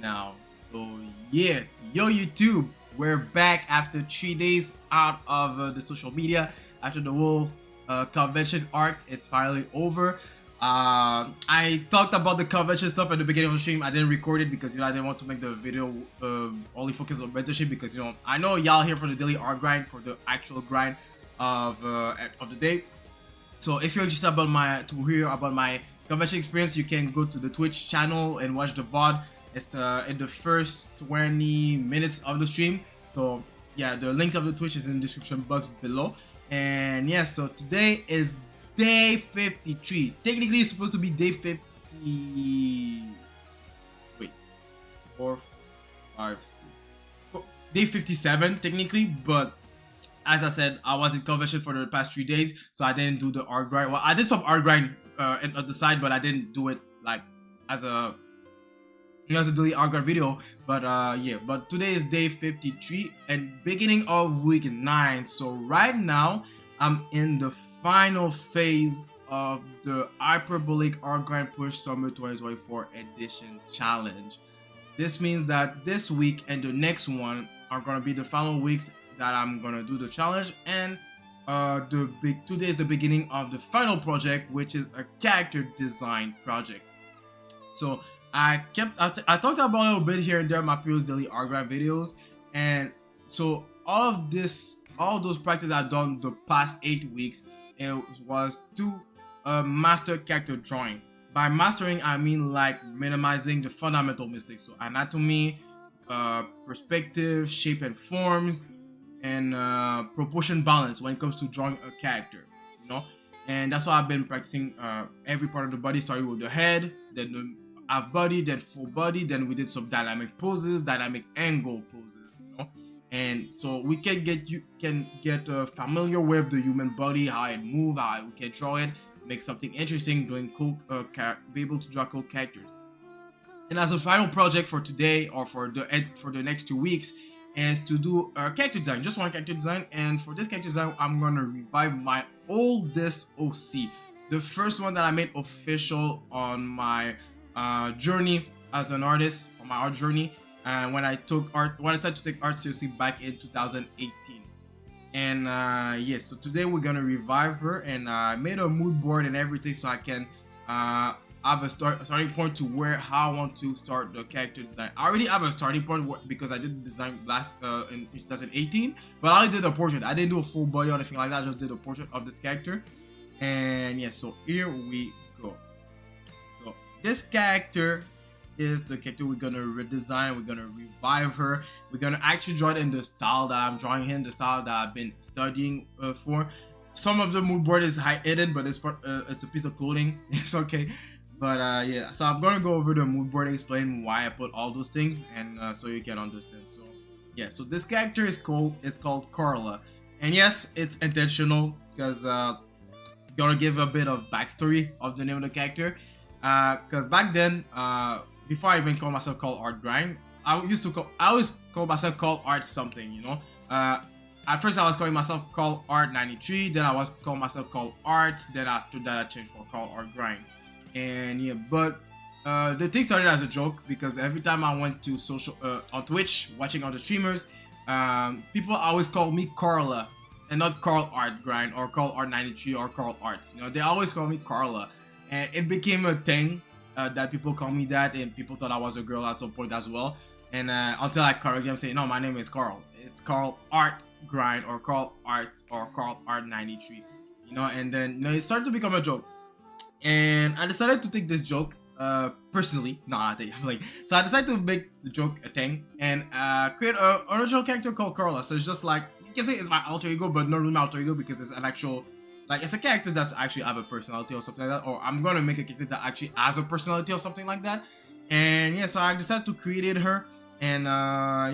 now. So yeah, yo YouTube, we're back after 3 days out of the social media. After the whole convention arc, it's finally over. I talked about the convention stuff at the beginning of the stream. I didn't record it because I didn't want to make the video only focus on mentorship because I know y'all here for the daily art grind, for the actual grind of the day. So if you're interested to hear about my convention experience, you can go to the Twitch channel and watch the VOD. It's in the first 20 minutes of the stream. So yeah, the link of the Twitch is in the description box below. And yeah, so today is day 53. Technically, it's supposed to be day 50. Wait, 4, 5, 6. Day 57 technically, but as I said, I was in convention for the past 3 days, so I didn't do the art grind. Well, I did some art grind on the side, but I didn't do it like as a daily art grind video. But yeah, but today is day 53 and beginning of week 9. So right now, I'm in the final phase of the Hyperbolic Art Grind Push Summer 2024 Edition Challenge. This means that this week and the next one are gonna be the final weeks that I'm gonna do the challenge, and today is the beginning of the final project, which is a character design project. So I talked about a little bit here and there in my previous daily art grind videos, and so all those practices I've done the past 8 weeks, it was to master character drawing. By mastering, I mean like minimizing the fundamental mistakes, so anatomy, perspective, shape and forms, and proportion balance when it comes to drawing a character, and that's why I've been practicing every part of the body, starting with the head, then the half body, then full body, then we did some dynamic poses, dynamic angle poses, and so we can get familiar with the human body, how it moves, how we can draw it, make something interesting, doing cool, be able to draw cool characters. And as a final project for today, or for the next 2 weeks, is to do a character design, just one character design. And for this character design, I'm gonna revive my oldest OC, the first one that I made official on my journey as an artist, on my art journey, and when I decided to take art seriously back in 2018. And yeah, so today we're gonna revive her, and I made a mood board and everything so I can have a starting point to how I want to start the character design. I already have a starting point because I did the design last in 2018, but I only did a portrait. I didn't do a full body or anything like that. I just did a portrait of this character. And yeah, so here we go. So this character is the character we're gonna redesign. We're gonna revive her. We're gonna actually draw it in the style that I'm drawing in, the style that I've been studying for. Some of the mood board is hidden, but it's a piece of clothing. It's okay. But yeah, so I'm gonna go over the mood board, explain why I put all those things, and so you can understand. So yeah, so this character is called Carla, and yes, it's intentional because gonna give a bit of backstory of the name of the character. Because back then, before I even call myself Call Art Grind, I always call myself Call Art something, At first I was calling myself Call Art 93, then I was calling myself Call Art, then after that I changed for Call Art Grind. And yeah, but the thing started as a joke because every time I went to on Twitch, watching other streamers, people always call me Carla and not Carl Art Grind or Carl Art 93 or Carl Arts. They always call me Carla, and it became a thing that people call me that, and people thought I was a girl at some point as well. And until I corrected them, saying, no, my name is Carl. It's Carl Art Grind or Carl Arts or Carl Art 93. And then it started to become a joke. And I decided to take this joke personally. No, I think so I decided to make the joke a thing and create an original character called Carla. So it's just like, you can say it's my alter ego, but not really my alter ego because it's an actual, it's a character that's actually have a personality or something like that. Or I'm gonna make a character that actually has a personality or something like that. And yeah, so I decided to create her, and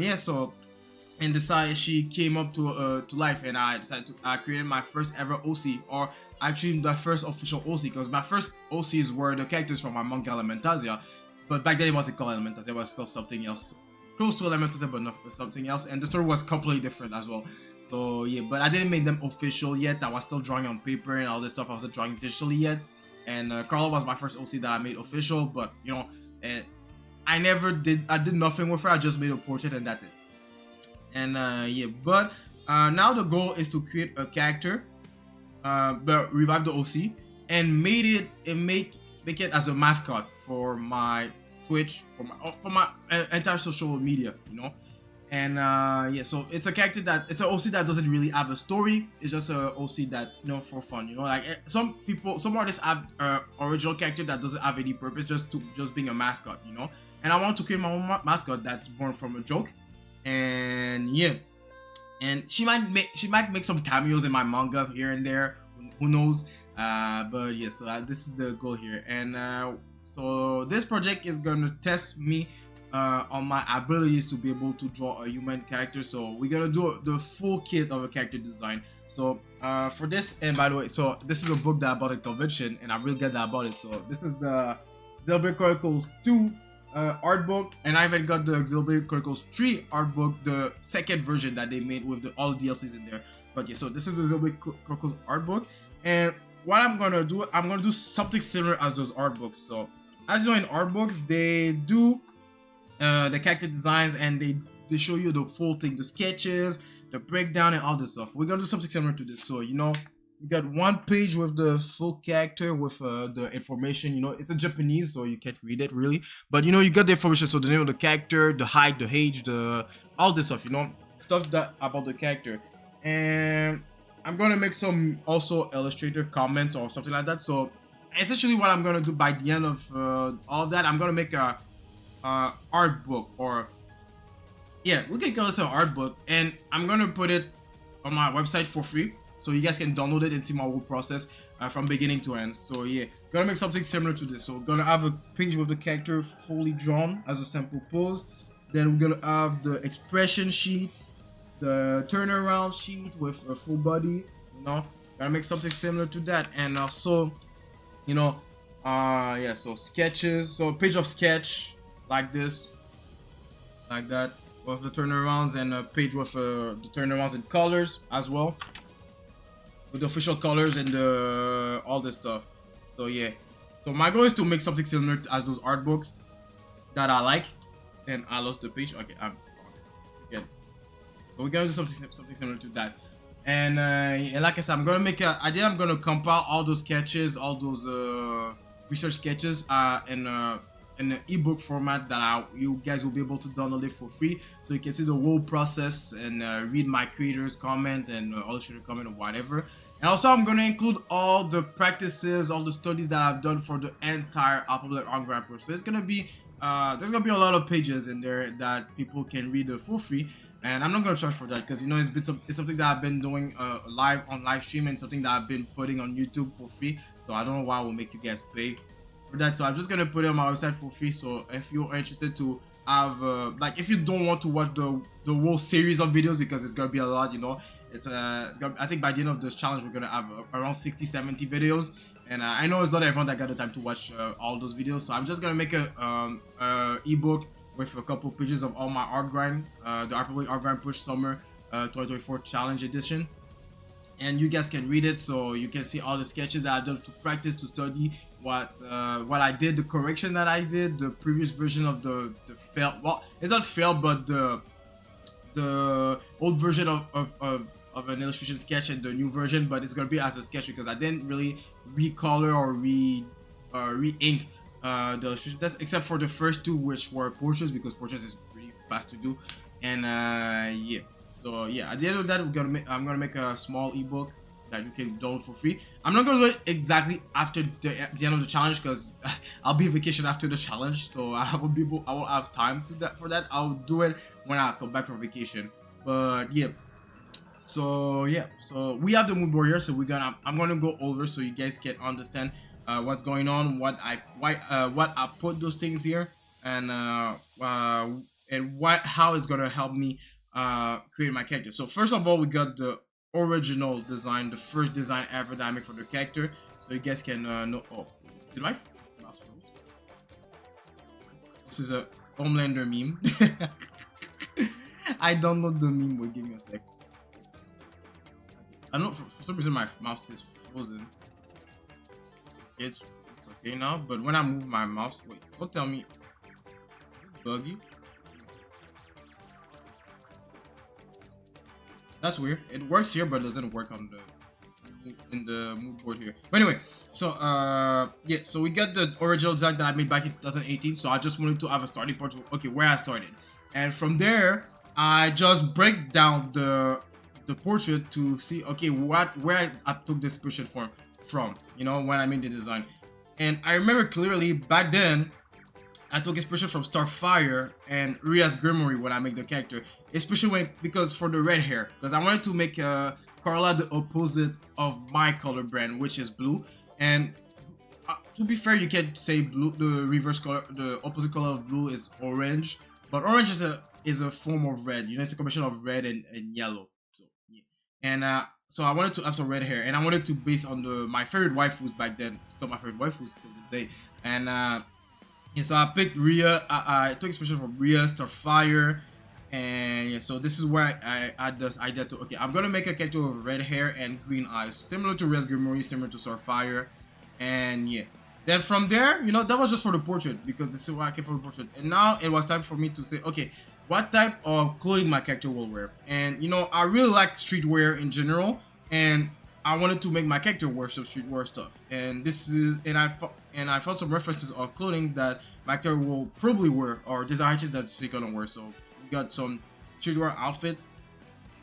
yeah, so she came up to life, and I decided to create my first ever OC, or actually the first official OC, because my first OCs were the characters from my manga Elementasia, but back then it wasn't called Elementasia, it was called something else, close to Elementasia but not something else, and the story was completely different as well. So yeah, but I didn't make them official yet. I was still drawing on paper and all this stuff. I wasn't drawing digitally yet, and Carla was my first OC that I made official, but I did nothing with her. I just made a portrait and that's it. And yeah, but now the goal is to create a character, but revive the OC and make it as a mascot for my Twitch, for my entire social media, you know. And yeah, so it's a character that it's an OC that doesn't really have a story. It's just a OC that's, you know, for fun, you know. Like some artists have original character that doesn't have any purpose, just being a mascot, you know. And I want to create my own mascot that's born from a joke. And yeah, and she might make some cameos in my manga here and there. Who knows? But yeah, so this is the goal here. And so this project is gonna test me on my abilities to be able to draw a human character. So we're gonna do the full kit of a character design. So for this, and by the way, so this is a book that I bought at convention, and I'm really glad that I bought it. So this is the Xenoblade Chronicles 2 art book, and I even got the Xenoblade Chronicles 3 art book, the second version that they made with all DLCs in there. But yeah, so this is the Xenoblade Chronicles art book, and what I'm gonna do something similar as those art books. So as you know, in art books, they do the character designs, and they show you the full thing, the sketches, the breakdown, and all this stuff. We're gonna do something similar to this. So you know, you got one page with the full character with the information. You know, it's in Japanese, so you can't read it really, but you know, you got the information. So the name of the character, the height, the age, all this stuff, you know, stuff that about the character. And I'm gonna make some also illustrator comments or something like that. So essentially what I'm gonna do by the end of all of that, I'm gonna make a art book, or yeah, we can call this an art book, and I'm gonna put it on my website for free, so you guys can download it and see my whole process from beginning to end. So yeah, gonna make something similar to this. So we're gonna have a page with the character fully drawn as a sample pose. Then we're gonna have the expression sheets, the turnaround sheet with a full body. You know, gotta make something similar to that. And also, you know, yeah, so sketches. So a page of sketch like this, like that, with the turnarounds, and a page with the turnarounds and colors as well, with the official colors and all this stuff. So yeah, so my goal is to make something similar as those art books that I like. And I lost the page. Okay, I'm again. So we're gonna do something similar to that. And like I said, I'm gonna compile all those sketches, all those research sketches in an ebook format that you guys will be able to download it for free, so you can see the whole process and read my creators comment and illustrator comment or whatever. And also I'm gonna include all the practices, all the studies that I've done for the entire Alphabet on Grand Pro. So it's gonna be there's gonna be a lot of pages in there that people can read for free, and I'm not gonna charge for that because, you know, it's something that I've been doing live stream, and something that I've been putting on YouTube for free. So I don't know why I will make you guys pay for that. So I'm just gonna put it on my website for free. So if you're interested to have like, if you don't want to watch the whole series of videos, because it's gonna be a lot, you know, it's gonna, I think by the end of this challenge we're gonna have around 60-70 videos. And I know it's not everyone that got the time to watch all those videos, so I'm just gonna make a ebook with a couple pages of all my art grind, the Art Grind Push Summer 2024 Challenge Edition, and you guys can read it, so you can see all the sketches that I've done to practice, to study what I did, the correction that I did, the previous version of the fail. Well, it's not failed, but the old version of an illustration sketch and the new version, but it's gonna be as a sketch because I didn't really recolor or re-ink the illustration. That's except for the first two, which were portraits, because portraits is really fast to do. And yeah, so yeah, at the end of that, I'm gonna make a small ebook that you can download for free. I'm not gonna do it exactly after the end of the challenge because I'll be on vacation after the challenge, so I won't have time for that. I'll do it when I come back from vacation. But yeah. So yeah, so we have the mood board here, so I'm gonna go over so you guys can understand what's going on, what I put those things here, and how it's gonna help me create my character. So first of all, we got the original design, the first design ever that I made for the character, so you guys can know. Oh, did my mouse froze? This is a Homelander meme. I download the meme, but give me a sec. I don't know, for some reason my mouse is frozen. It's okay now, but when I move my mouse, wait, don't tell me. buggy. That's weird. It works here, but doesn't work on the in the mood board here. But anyway, so yeah, so we got the original design that I made back in 2018. So I just wanted to have a starting point. Okay, where I started, and from there I just break down the portrait to see okay where I took this inspiration from. You know, when I made the design, and I remember clearly back then. I took inspiration from Starfire and Ria's Grimoire when I make the character, especially because for the red hair, because I wanted to make Carla the opposite of my color brand, which is blue. And to be fair, you can say blue. The reverse color, the opposite color of blue is orange, but orange is a form of red. You know, it's a combination of red and yellow. So yeah, and so I wanted to have some red hair, and I wanted to base on my favorite waifus back then, still my favorite waifus till today, and. Yeah, so I picked Ria. I took inspiration from Ria, Starfire, and yeah. So this is where I add this idea to. Okay, I'm gonna make a character with red hair and green eyes, similar to Ria's Grimoire, similar to Starfire, and yeah. Then from there, you know, that was just for the portrait because this is where I came from the portrait. And now it was time for me to say, okay, what type of clothing my character will wear. And you know, I really like streetwear in general, and I wanted to make my character wear some streetwear stuff. And this is, and I found some references of clothing that my character will probably wear, or designs that she's gonna wear. So we got some streetwear outfit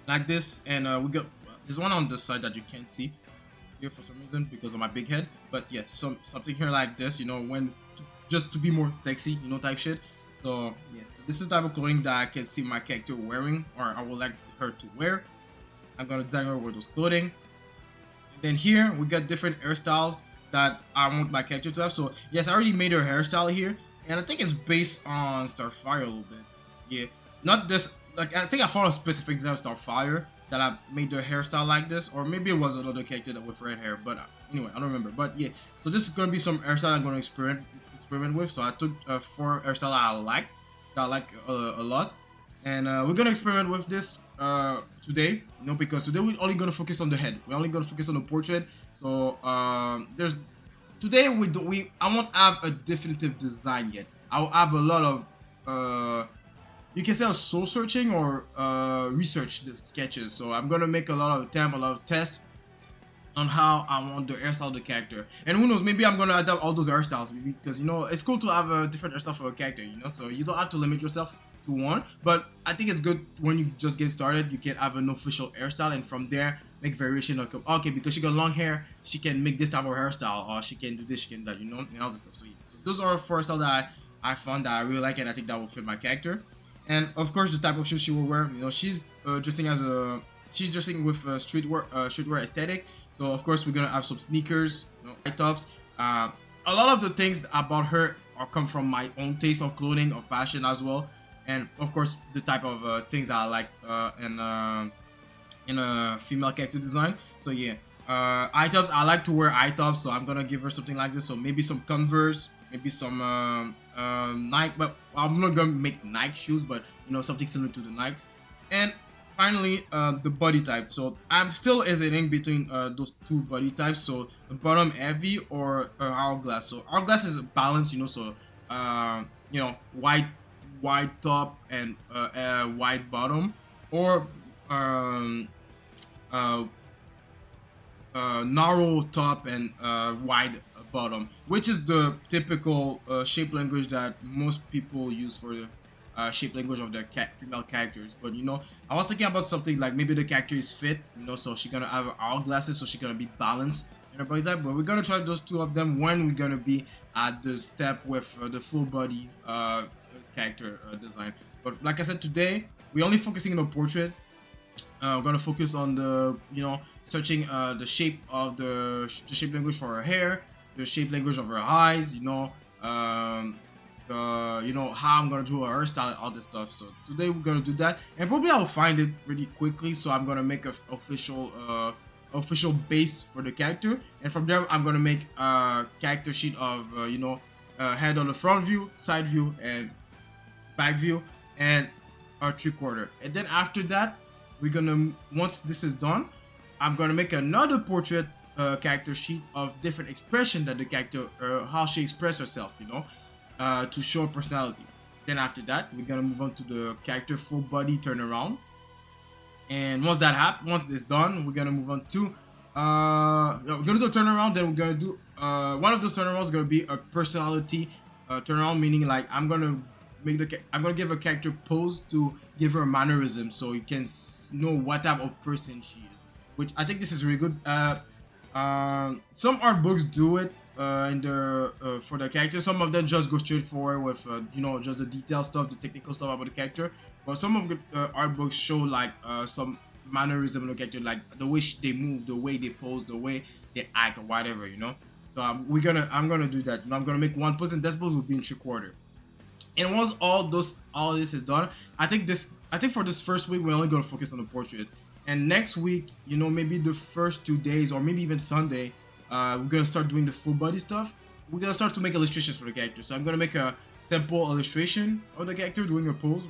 like this, and we got there's one on this side that you can't see here for some reason because of my big head. But yeah, something here like this, you know, just to be more sexy, you know, type shit. So yeah, so this is the type of clothing that I can see my character wearing, or I would like her to wear. I'm gonna design her with those clothing. Then here we got different hairstyles that I want my character to have. So yes, I already made her hairstyle here, and I think it's based on Starfire a little bit. Yeah, not this. Like I think I found a specific design of Starfire that I made their hairstyle like this, or maybe it was another character that with red hair. But anyway, I don't remember. But yeah, so this is gonna be some hairstyle I'm gonna experiment with. So I took 4 hairstyles that I like a lot, and we're gonna experiment with this today, you know, because today we're only gonna focus on the head. We're only gonna focus on the portrait. So there's today I won't have a definitive design yet. I'll have a lot of you can say a soul searching or research the sketches. So I'm gonna make a lot of tests on how I want the hairstyle of the character. And who knows, maybe I'm gonna adapt all those hairstyles, maybe, because you know it's cool to have a different hairstyle for a character, you know, so you don't have to limit yourself to one. But I think it's good when you just get started, you can have an official hairstyle, and from there make variation of okay, because she got long hair, she can make this type of hairstyle, or she can do this, she can do that, you know, and all this stuff. So, yeah. So those are 4 styles that I found that I really like, and I think that will fit my character. And of course, the type of shoes she will wear, you know, she's dressing with a streetwear aesthetic. So of course we're gonna have some sneakers, you know, high tops. A lot of the things about her come from my own taste of clothing or fashion as well, and of course the type of things I like in a female character design. So yeah, eye tops, I like to eye tops, so I'm gonna give her something like this. So maybe some Converse, maybe some Nike, but I'm not gonna make Nike shoes, but you know, something similar to the Nikes. And finally, the body type. So I'm still hesitating between those 2 body types. So the bottom heavy or hourglass. So hourglass is a balance, you know. So you know, wide top and wide bottom, or narrow top and wide bottom, which is the typical shape language that most people use for the shape language of their female characters. But you know, I was thinking about something like maybe the character is fit, you know, so she's gonna have hourglasses, so she's gonna be balanced and everything like that. But we're gonna try those 2 of them when we're gonna be at the step with the full body character design. But like I said, today we're only focusing on the portrait. We're gonna focus on the, you know, searching the shape of the shape language for her hair, the shape language of her eyes, you know, you know, how I'm gonna do her hairstyle and all this stuff. So today we're gonna do that, and probably I'll find it really quickly. So I'm gonna make a official base for the character, and from there I'm gonna make a character sheet of you know, head on the front view, side view, and back view, and a 3/4. And then after that, we're gonna, once this is done, I'm gonna make another portrait character sheet of different expression that the character, how she expresses herself, you know, to show personality. Then after that, we're gonna move on to the character full body turnaround. And once that happens, once this done, we're gonna move on to we're gonna do a turnaround. Then we're gonna do one of those turnarounds is gonna be a personality turnaround, meaning like I'm gonna give a character pose to give her a mannerism, so you can know what type of person she is. Which I think this is really good. Some art books do it in the for the character. Some of them just go straight forward with just the detail stuff, the technical stuff about the character. But some of the art books show like some mannerism of the character, like the way they move, the way they pose, the way they act, or whatever, So I'm gonna do that. I'm gonna make one person. That pose will be in 3/4. And once all this is done, I think for this first week we're only gonna focus on the portrait. And next week, maybe the first 2 days or maybe even Sunday, we're gonna start doing the full body stuff. We're gonna start to make illustrations for the character. So I'm gonna make a simple illustration of the character doing a pose,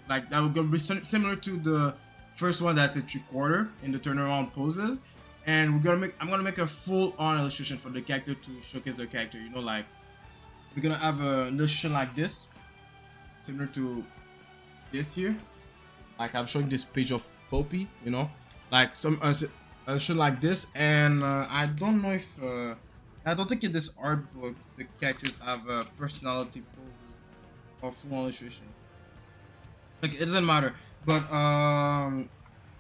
like that will be similar to the first one that's a 3/4 in the turnaround poses. And I'm gonna make a full-on illustration for the character to showcase the character. Like we're gonna have an illustration like this, similar to this here. Like I'm showing this page of Poppy, like some illustration like this. And I don't know if I don't think in this art book the characters have a personality pose or full illustration. Like it doesn't matter, but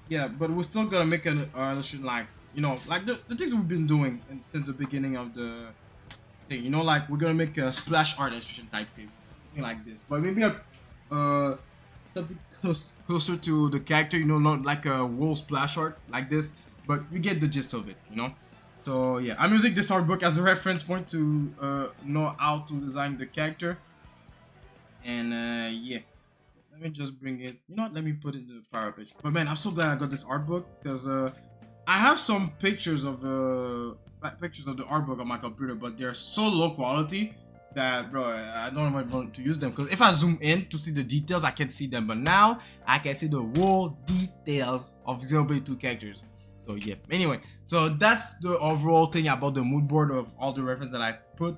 yeah, but we're still gonna make an illustration like like the things we've been doing since the beginning of the thing. Like we're gonna make a splash art illustration type thing, something like this, but maybe something closer to the character. Not like a wall splash art like this, but you get the gist of it. So yeah, I'm using this art book as a reference point to know how to design the character. And yeah. Let me just bring it. Let me put it in the power page. But man, I'm so glad I got this art book because I have some pictures of the art book on my computer, but they're so low quality that, bro, I don't even want to use them. Because if I zoom in to see the details, I can see them. But now I can see the whole details of Xenoblade 2 characters. So yeah. Anyway, so that's the overall thing about the mood board of all the references that I put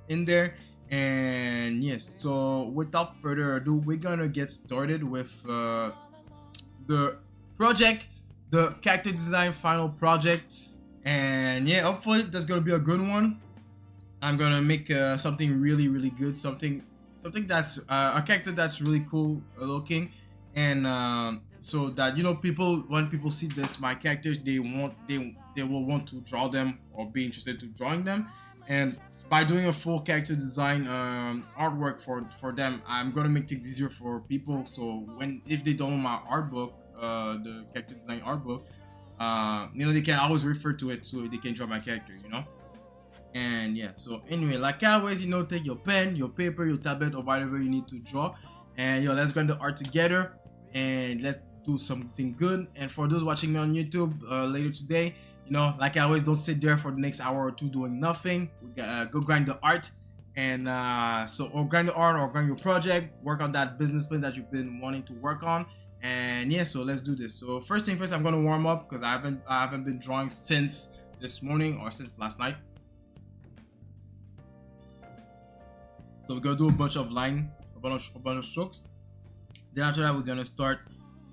in there. And yes, so without further ado, we're gonna get started with the project, the character design final project. And yeah, hopefully that's gonna be a good one. I'm gonna make something really good, something that's a character that's really cool looking. And so that people, when people see this my characters, they will want to draw them or be interested to drawing them. And by doing a full character design artwork for them, I'm gonna make things easier for people. So if they don't know my art book, the character design art book, they can always refer to it so they can draw my character. And yeah, so anyway, like always, take your pen, your paper, your tablet, or whatever you need to draw, and let's grind the art together and let's do something good. And for those watching me on YouTube later today, like I always, don't sit there for the next hour or two doing nothing. Go grind the art. And or grind the art or grind your project, work on that business plan that you've been wanting to work on. And yeah, so let's do this. So first thing first, I'm gonna warm up because I haven't been drawing since this morning or since last night. So we're gonna do a bunch of strokes. Then after that, we're gonna start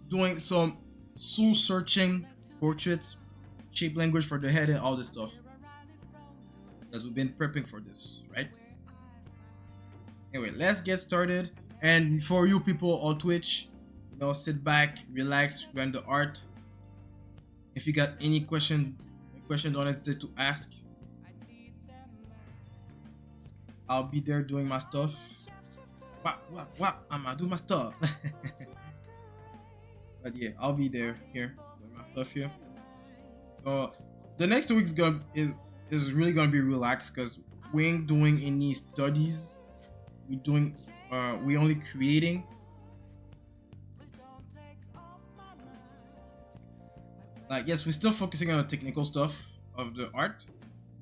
doing some soul searching portraits, shape language for the head, and all this stuff, because we've been prepping for this, right? Anyway, let's get started. And for you people on Twitch, sit back, relax, grind the art. If you got any question, don't hesitate to ask. I'll be there doing my stuff. What? I'm gonna do my stuff. But yeah, I'll be there here doing my stuff here. So the next 2 weeks is really gonna be relaxed because we ain't doing any studies. We only creating. Like yes, we're still focusing on the technical stuff of the art,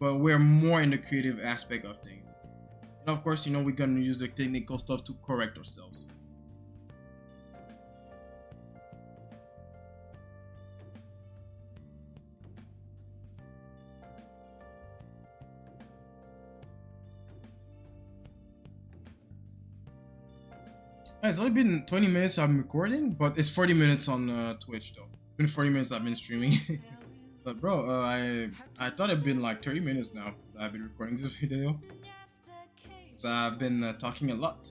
but we're more in the creative aspect of things. And of course, we're gonna use the technical stuff to correct ourselves. It's only been 20 minutes I'm recording, but it's 40 minutes on Twitch though. It's been 40 minutes I've been streaming. But bro, I thought it'd been like 30 minutes now that I've been recording this video. So I've been talking a lot.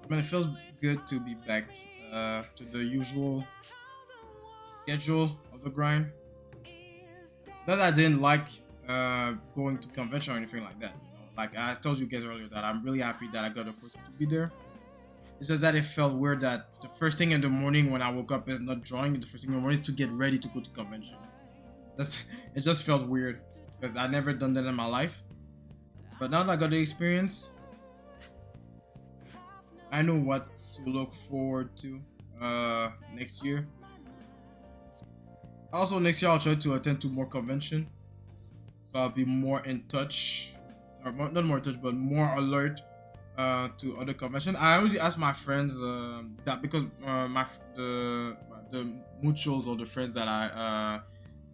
Man, it feels good to be back to the usual schedule of the grind. Not that I didn't like going to convention or anything like that. Like I told you guys earlier that I'm really happy that I got the opportunity to be there. It's just that it felt weird that the first thing in the morning when I woke up is not drawing. The first thing in the morning is to get ready to go to convention. It just felt weird because I never done that in my life. But now that I got the experience, I know what to look forward to next year. Also next year I'll try to attend to more convention, so I'll be more in touch, or not more in touch, but more alert to other convention. I already asked my friends that because the mutuals or the friends that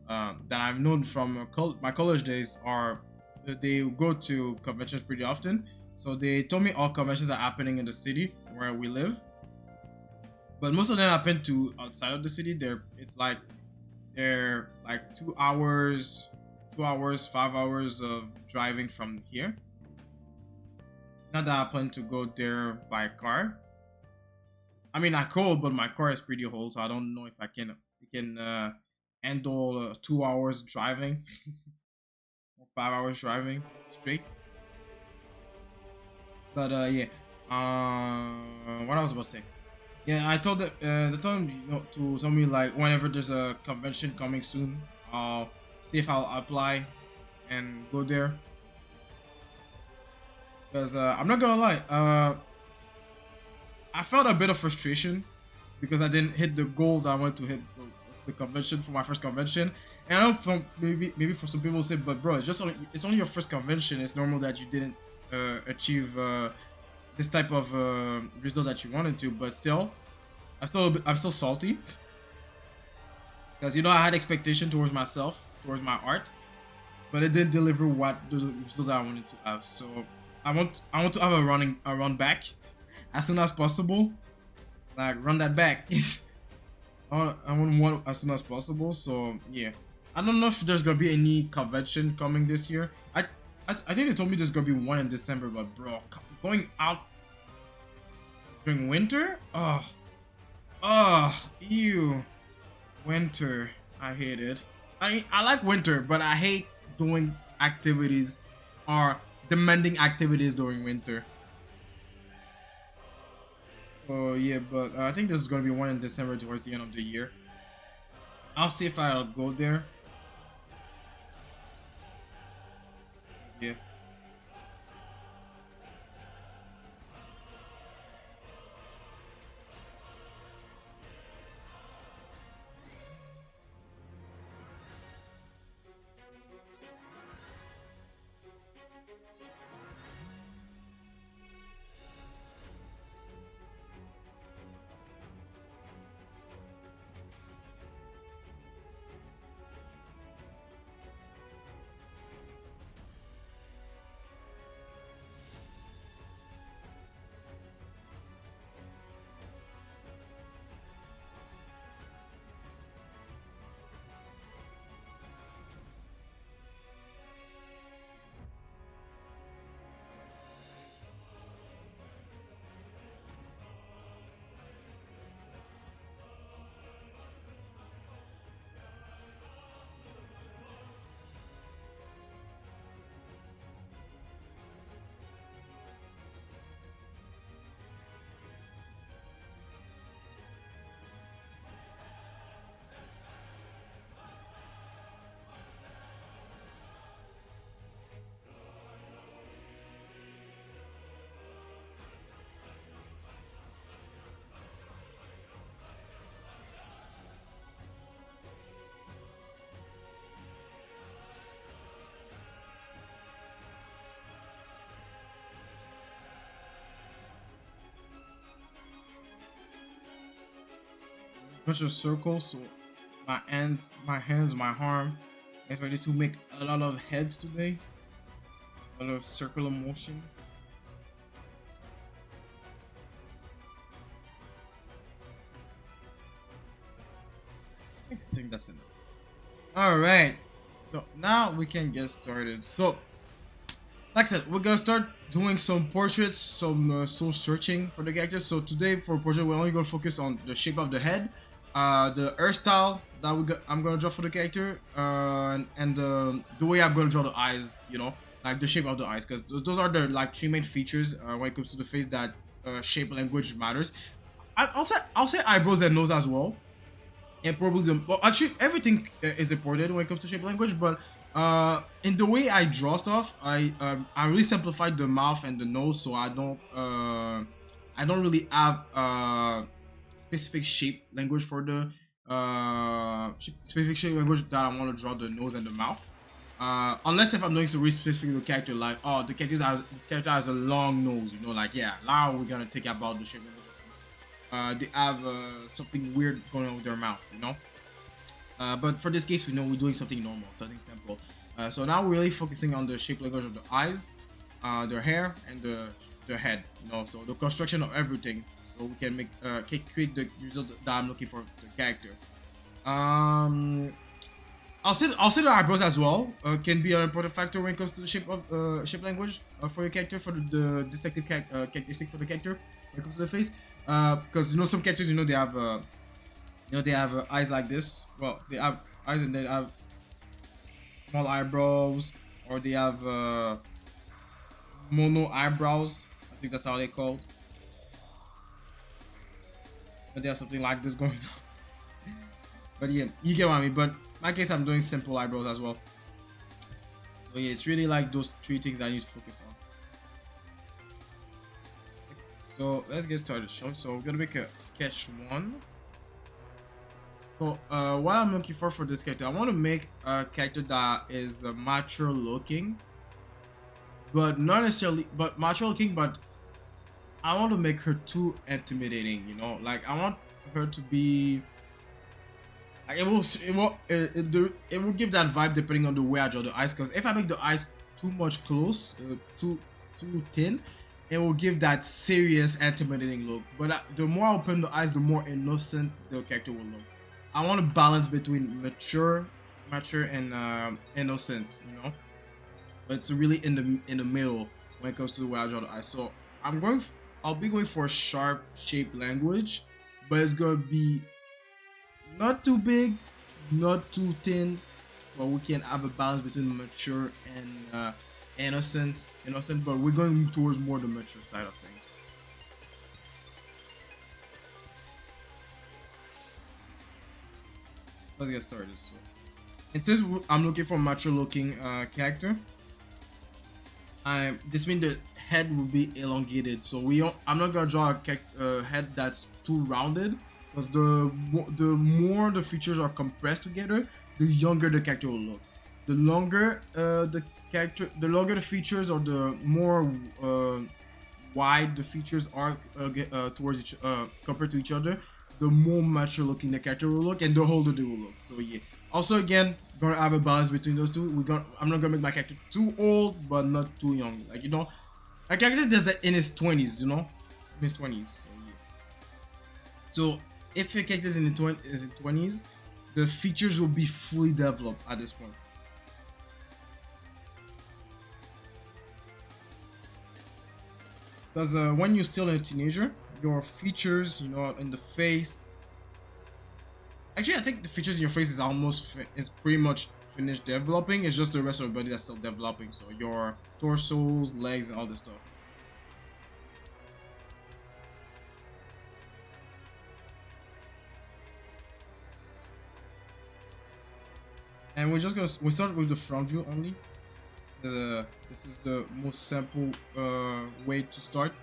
I've known from my college days are they go to conventions pretty often. So they told me all conventions are happening in the city where we live, but most of them happen to outside of the city. They're like 2 hours, 5 hours of driving from here. Not that I plan to go there by car. I mean, I could, but my car is pretty old, so I don't know if I can handle 2 hours driving or 5 hours driving straight. But yeah, what I was about to say. Yeah, I told them, they told them, to tell me like whenever there's a convention coming soon, I'll see if I'll apply and go there. Because I'm not gonna lie, I felt a bit of frustration because I didn't hit the goals I wanted to hit the convention for my first convention. And I know from maybe for some people say, but bro, it's only your first convention. It's normal that you didn't achieve this type of result that you wanted to. But still, I'm still salty because I had expectation towards myself, towards my art, but it didn't deliver what the result that I wanted to have. So I want to have a run back as soon as possible. Like run that back. I want one as soon as possible. So yeah, I don't know if there's gonna be any convention coming this year. I think they told me there's gonna be one in December, but bro, going out during winter? Ew, winter. I hate it. I like winter, but I hate doing activities or demanding activities during winter. So yeah, but I think this is gonna be one in December towards the end of the year. I'll see if I'll go there. Yeah. Bunch of circles, so my arm is ready to make a lot of heads today. A lot of circular motion. I think that's enough. All right. So now we can get started. So, like I said, we're gonna start doing some portraits, some soul searching for the characters. So today for portrait, we're only gonna focus on the shape of the head, the hairstyle that I'm gonna draw for the character, and the way I'm gonna draw the eyes. You know, like the shape of the eyes, because those are the like three main features when it comes to the face that shape language matters. I'll say eyebrows and nose as well, and probably well, actually everything is important when it comes to shape language, but in the way I draw stuff, I really simplified the mouth and the nose, so I don't really have specific shape language for the specific shape language that I want to draw the nose and the mouth. Unless if I'm doing some really specific to the character, like oh this character has a long nose, you know, like yeah, now we're gonna take about the shape language. They have something weird going on with their mouth, you know. But for this case, we know we're doing something normal, something simple. So now we're really focusing on the shape language of the eyes, their hair, and their head. You know, so the construction of everything, so we can create the result that I'm looking for the character. I'll say the eyebrows as well can be an important factor when it comes to the shape language for your character, for the distinctive characteristic for the character when it comes to the face. Because you know some characters, you know, they have eyes like this. Well, they have eyes and they have small eyebrows, or they have mono eyebrows. I think that's how they called. But they have something like this going on. But yeah, you get what I mean. But in my case, I'm doing simple eyebrows as well. So yeah, it's really like those three things I need to focus on. So let's get started. So we're gonna make a sketch one. So what I'm looking for this character, I want to make a character that is mature looking, but not necessarily, but mature looking, but I want to make her too intimidating. You know, like I want her to be. Like, it will give that vibe depending on the way I draw the eyes. Because if I make the eyes too much close, too thin, it will give that serious, intimidating look. But the more I open the eyes, the more innocent the character will look. I want to balance between mature and innocent. You know, so it's really in the middle when it comes to the way I draw the eyes. So I'll be going for a sharp shape language, but it's gonna be not too big, not too thin, so we can have a balance between mature and innocent, but we're going towards more the mature side of things. Let's get started. So, and since I'm looking for a mature looking character, this means the head will be elongated. So I'm not gonna draw a head that's too rounded, because the more the features are compressed together, the younger the character will look. The longer the longer the features, or the more wide the features are towards compared to each other, the more mature looking the character will look, and the older they will look. So yeah. Also, again, gonna have a balance between those two. I'm not gonna make my character too old, but not too young. Like, you know, a character does that in his 20s. You know, in his 20s. So yeah. So if your character is in the 20s, the features will be fully developed at this point. Because when you're still a teenager, your features, you know, in the face. Actually, I think the features in your face is pretty much finished developing. It's just the rest of the body that's still developing. So your torsos, legs, and all this stuff. And we start with the front view only. This is the most simple way to start.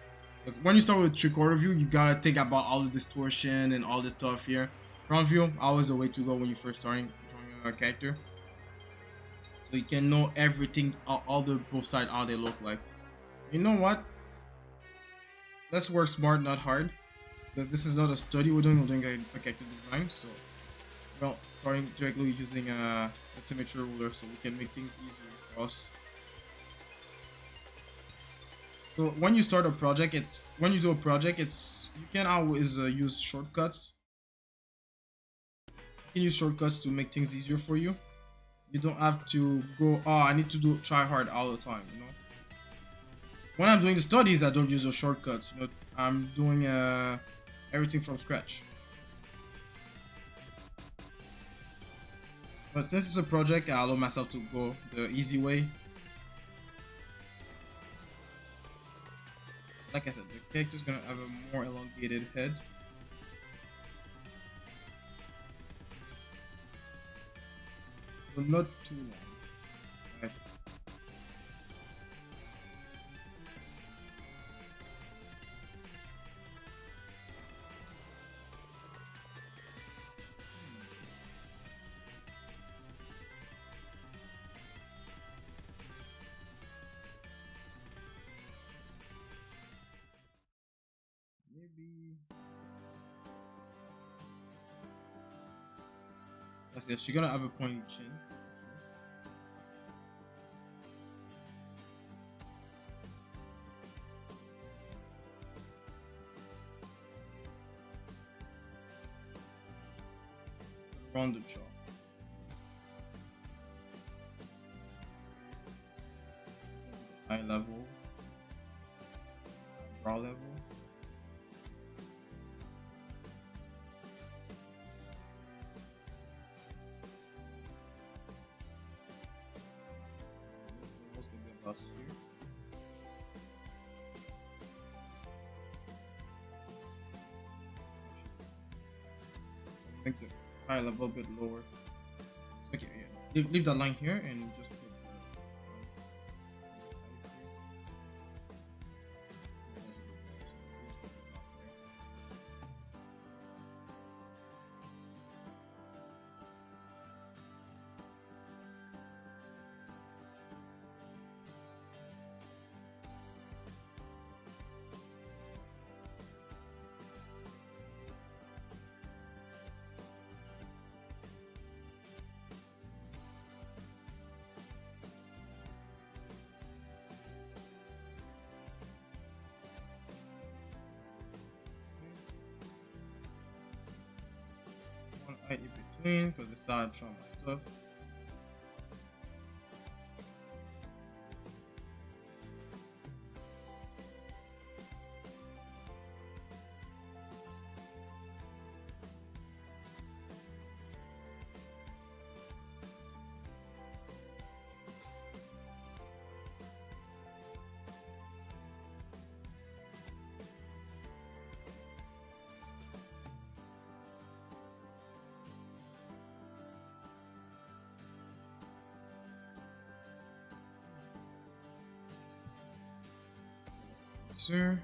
Because when you start with 3/4 view, you gotta think about all the distortion and all this stuff here. Front view, always the way to go when you first starting drawing a character. So you can know everything, all the both sides, how they look like. You know what? Let's work smart, not hard. Because this is not a study we're doing a character design. So, well, starting directly using a symmetry ruler, so we can make things easier for us. So when you start a project, you can always use shortcuts. You can use shortcuts to make things easier for you. You don't have to go, oh, I need to do try hard all the time, you know. When I'm doing the studies, I don't use those shortcuts. You know, I'm doing everything from scratch. But since it's a project, I allow myself to go the easy way. Like I said, the character's gonna have a more elongated head. But not too long. Right. Maybe. Yes, yes, she's gonna have a pointy chin. Around the jaw. Eye level. Brow level. Most gonna be about here. Make the eye level a bit lower. Okay, yeah. Leave that line here and just put the that's a good one. So let's put it up there. One eye in between because it's side trauma stuff. Sir.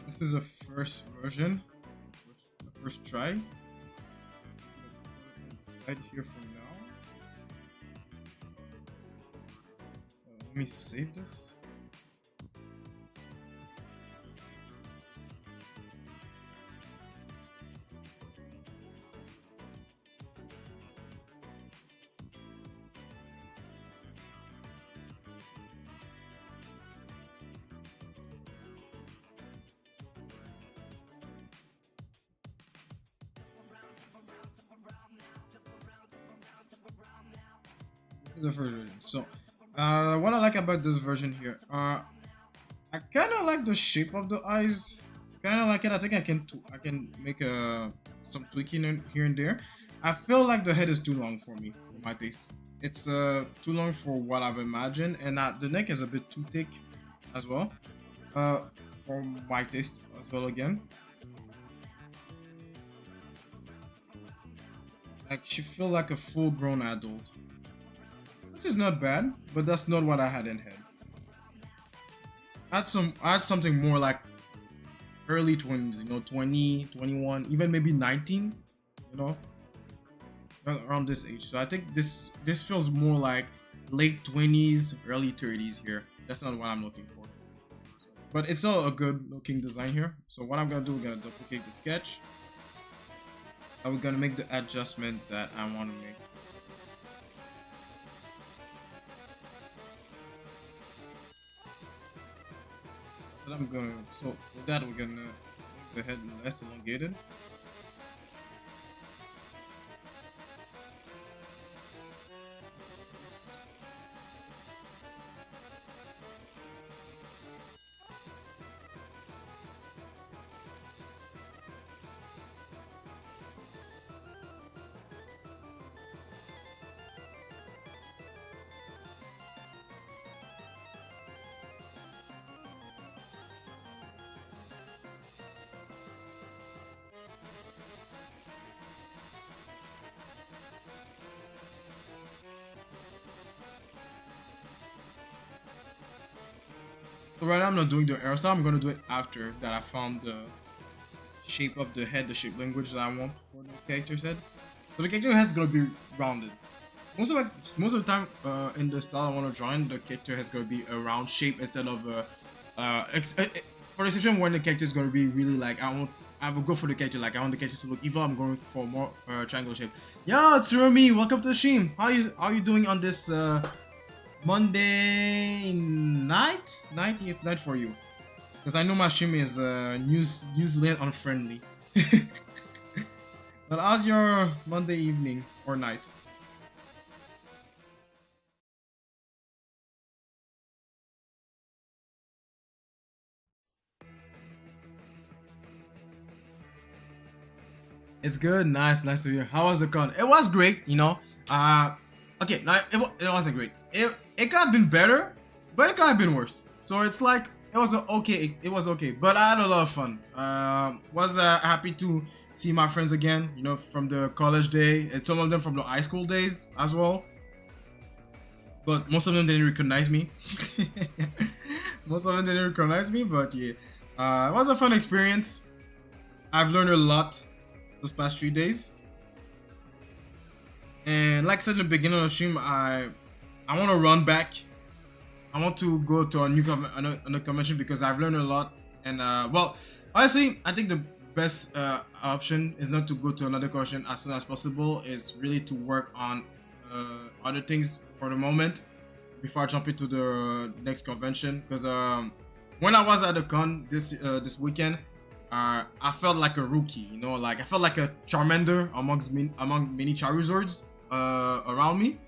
This is the first version, the first try. Inside here for now. Let me save this. This is the first version. So, what I like about this version here, I kind of like the shape of the eyes. Kind of like it. I think I can make some tweaking here and there. I feel like the head is too long for me, for my taste. It's too long for what I've imagined, and the neck is a bit too thick as well. For my taste as well again. Like she feel like a full-grown adult, which is not bad, but that's not what I had in head. I had something more like early 20s, you know, 20, 21, even maybe 19, you know, around this age. So I think this feels more like late 20s, early 30s here. That's not what I'm looking for. But it's still a good looking design here. So what I'm gonna do, we're gonna duplicate the sketch. And we're gonna make the adjustment that I want to make. So with that, we're gonna make the head less elongated. So right now I'm not doing the aerosol, I'm gonna do it after that I found the shape of the head, the shape language that I want for the character's head. So the character head's gonna be rounded. Most of the time in the style I want to draw in, the character head's gonna be a round shape instead of for the exception when the character is gonna be really like I will go for the character like I want the character to look evil. I'm going for more triangle shape. Yo, it's Rumi. Welcome to the stream. How you doing on this Monday night? It's night for you, because I know my stream is New Zealand unfriendly. But how's your Monday evening or night? It's good, nice to hear. How was the con? It was great, you know. Okay, no, it wasn't great. It could have been better, but it could have been worse. So it's like it was okay. It was okay, but I had a lot of fun. Was happy to see my friends again, you know, from the college day, and some of them from the high school days as well. But most of them didn't recognize me. Most of them didn't recognize me, but yeah, it was a fun experience. I've learned a lot those past 3 days, and like I said in the beginning of the stream, I want to run back. I want to go to a new convention because I've learned a lot. And well, honestly, I think the best option is not to go to another convention as soon as possible. Is really to work on other things for the moment before I jump into the next convention. Because when I was at the con this weekend, I felt like a rookie. You know, like I felt like a Charmander among many Charizards around me.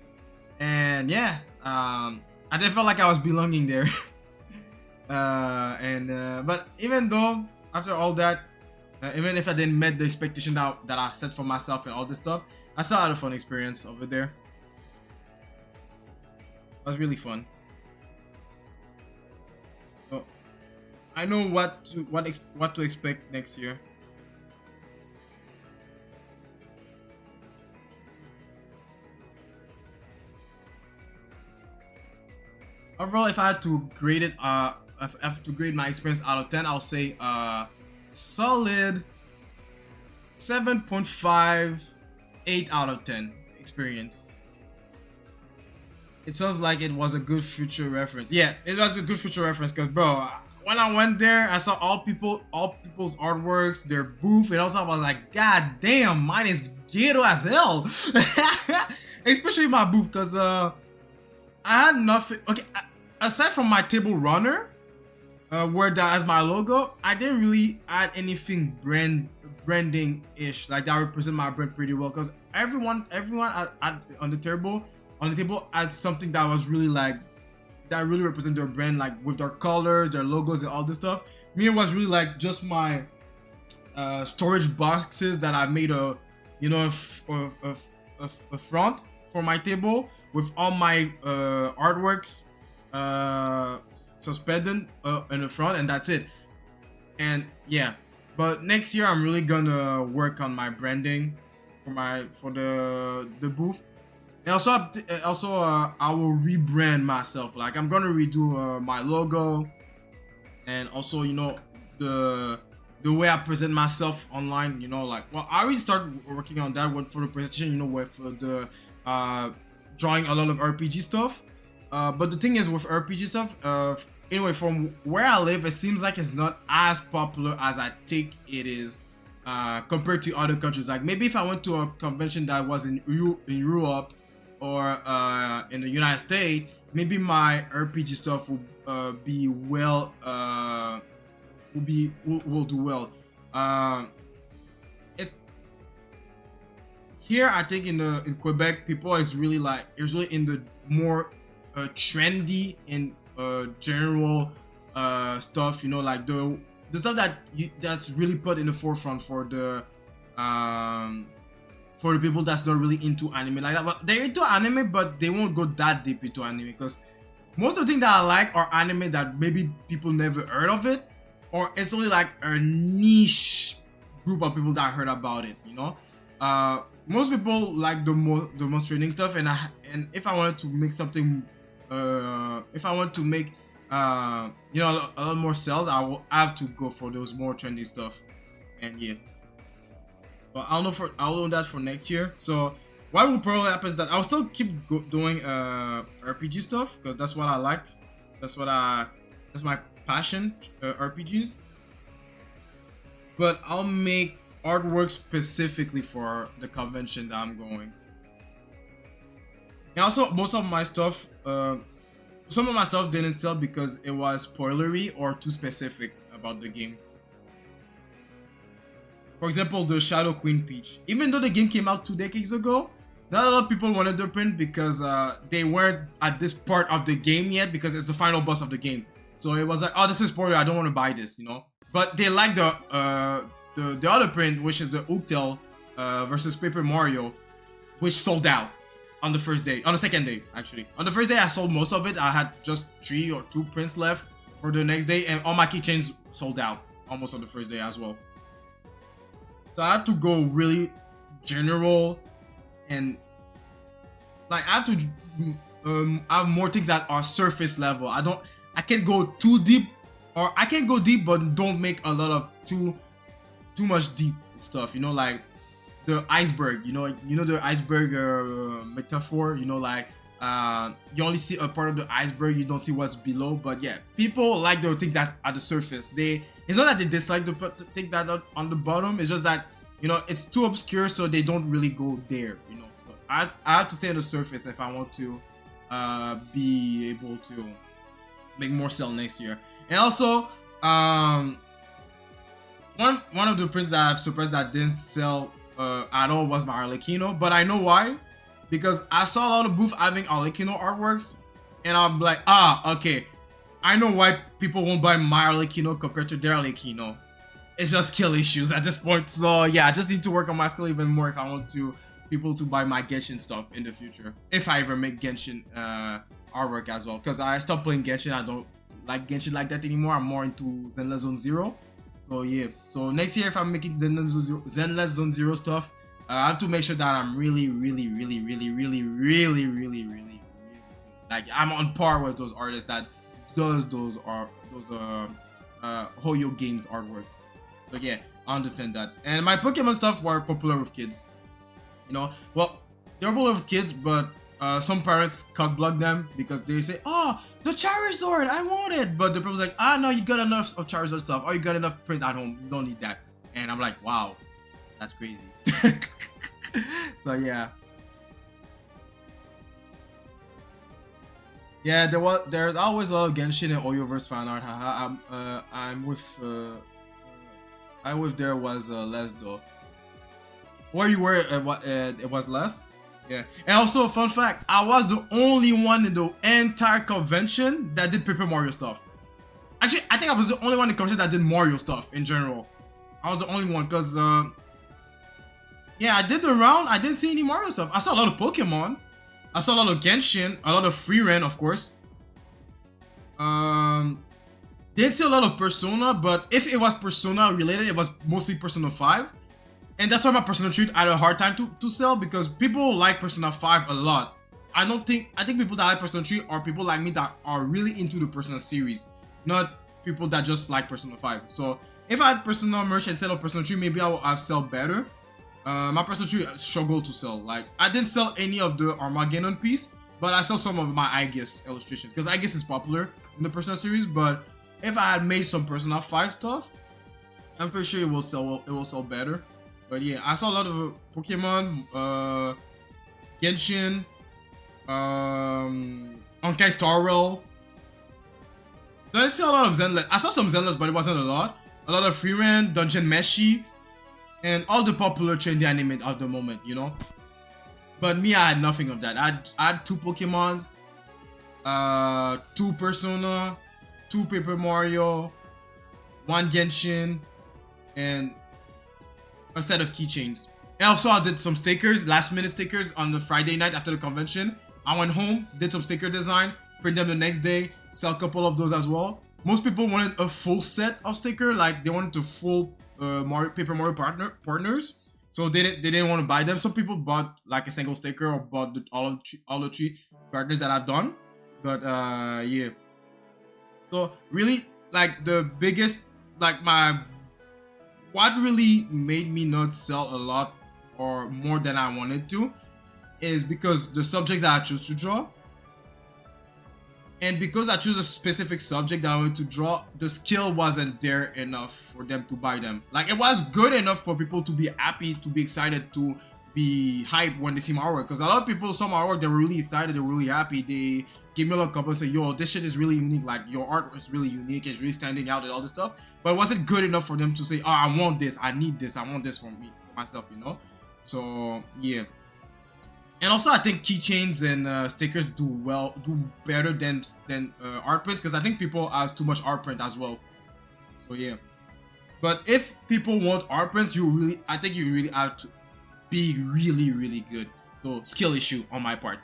And yeah, I didn't feel like I was belonging there. But even though after all that, even if I didn't meet the expectation that I set for myself and all this stuff, I still had a fun experience over there. It was really fun. So I know what to expect next year. Overall, if I had to grade it, if I have to grade my experience out of 10, I'll say solid 7.5, 8 out of 10 experience. It sounds like it was a good future reference. Yeah, it was a good future reference because, bro, when I went there, I saw all people's artworks, their booth, and also I was like, God damn, mine is ghetto as hell. Especially my booth, because I had nothing. Okay, aside from my table runner, where that has my logo, I didn't really add anything branding-ish, like that represent my brand pretty well. Because everyone on the table had something that was really like that really represent their brand, like with their colors, their logos, and all this stuff. Me, it was really like just my storage boxes that I made a front for my table with all my artworks suspended in the front, and that's it. And yeah, but next year I'm really gonna work on my branding for the booth. And also I will rebrand myself. Like I'm gonna redo my logo, and also the way I present myself online. Like, well, I already started working on that one for the presentation. With the drawing a lot of RPG stuff. But the thing is with RPG stuff, anyway, from where I live, it seems like it's not as popular as I think it is compared to other countries. Like maybe if I went to a convention that was in Europe or in the United States, maybe my RPG stuff will be well, will do well. It's here, I think in Quebec, people is really in the more trendy and general stuff. Like the stuff that's really put in the forefront for the people that's not really into anime like that. But they're into anime, but they won't go that deep into anime, because most of the things that I like are anime that maybe people never heard of it, or it's only like a niche group of people that heard about it. Most people like the most trending stuff, and if I wanted to make something, if I want to make a lot more sales, I will have to go for those more trendy stuff. And yeah. So I'll know that for next year. So what will probably happen is that I'll still keep doing RPG stuff, because that's what I like. That's my passion, RPGs. But I'll make artwork specifically for the convention that I'm going. And also, most of my stuff, some of my stuff didn't sell because it was spoilery or too specific about the game. For example, the Shadow Queen Peach. Even though the game came out 2 decades ago, not a lot of people wanted the print because they weren't at this part of the game yet, because it's the final boss of the game. So it was like, oh, this is spoiler, I don't want to buy this, But they like the other print, which is the Hooktail versus Paper Mario, which sold out on the second day, actually. On the first day, I sold most of it. I had just 3 or 2 prints left for the next day, and all my keychains sold out almost on the first day as well. So I have to go really general, and like I have to have more things that are surface level. I can't go too deep, or I can go deep but don't make a lot of too much deep stuff. Like the iceberg. The iceberg metaphor. Like you only see a part of the iceberg, you don't see what's below. But yeah, people like the thing that's at the surface. It's not that they dislike the thing that on the bottom. It's just that it's too obscure, so they don't really go there. So I have to stay on the surface if I want to be able to make more sell next year. And also, one of the prints that I've surprised that didn't sell at all was my Arlecchino, but I know why, because I saw a lot of booths having Arlecchino artworks, and I'm like, okay, I know why people won't buy my Arlecchino compared to their Arlecchino. It's just skill issues at this point. So yeah, I just need to work on my skill even more if I want people to buy my Genshin stuff in the future, if I ever make Genshin artwork as well, because I stopped playing Genshin. I don't like Genshin like that anymore. I'm more into Zenless Zone Zero. So yeah, so next year if I'm making Zenless Zone Zero stuff, I have to make sure that I'm really like I'm on par with those artists that does those Hoyo Games artworks. So yeah, I understand that. And my Pokemon stuff were popular with kids. You know, well, they're popular with kids, but some parents cockblock them because they say, "Oh, the Charizard, I want it," but the people's like, "Ah, no, you got enough of Charizard stuff. Oh, you got enough print at home. You don't need that." And I'm like, "Wow, that's crazy." So yeah. Yeah, there's always a lot of Genshin and Oyoverse fan art. Haha, I'm with I with there was less though. Where you were, what it was less. Yeah, and also a fun fact: I was the only one in the entire convention that did Paper Mario stuff. Actually, I think I was the only one in the convention that did Mario stuff in general. I was the only one because yeah, I did the round. I didn't see any Mario stuff. I saw a lot of Pokemon. I saw a lot of Genshin, a lot of Free Ren, of course. Didn't see a lot of Persona, but if it was Persona related, it was mostly Persona 5. And that's why my Persona 3 had a hard time to sell, because people like Persona 5 a lot. I think people that like Persona 3 are people like me that are really into the Persona series, not people that just like Persona 5. So if I had Persona merch instead of Persona 3, maybe I would have sold better. My Persona 3 struggled to sell. Like, I didn't sell any of the Armageddon piece, but I sell some of my Aegis illustrations, because Aegis is popular in the Persona series. But if I had made some Persona 5 stuff, I'm pretty sure it will sell better. But yeah, I saw a lot of Pokemon, Genshin, Honkai Star Rail. Didn't see a lot of Zenless. I saw some Zenless, but it wasn't a lot. A lot of Freeman, Dungeon Meshi, and all the popular trendy anime at the moment, you know. But me, I had nothing of that. I had 2 Pokemons, 2 Persona, 2 Paper Mario, 1 Genshin, and a set of keychains. And also I did some stickers, last minute stickers on the Friday night after the convention. I went home, did some sticker design, print them the next day, sell a couple of those as well. Most people wanted a full set of sticker, like they wanted to full Paper Mario partners. So they didn't want to buy them. Some people bought like a single sticker or bought all the 3 partners that I've done. But yeah. So really, like the biggest, like what really made me not sell a lot or more than I wanted to is because the subjects that I chose to draw, and because I chose a specific subject that I wanted to draw, the skill wasn't there enough for them to buy them. Like, it was good enough for people to be happy, to be excited, to be hyped when they see my artwork. Because a lot of people saw my artwork, they were really excited, they were really happy. They gave me a lot of comments and say, "Yo, this shit is really unique. Like, your art is really unique. It's really standing out," and all this stuff. But it wasn't good enough for them to say, "Oh, I want this. I need this. I want this for me, for myself," you know? So, yeah. And also, I think keychains and stickers do better than art prints, because I think people have too much art print as well. So yeah. But if people want art prints, I think you really have to be really, really good. So skill issue on my part.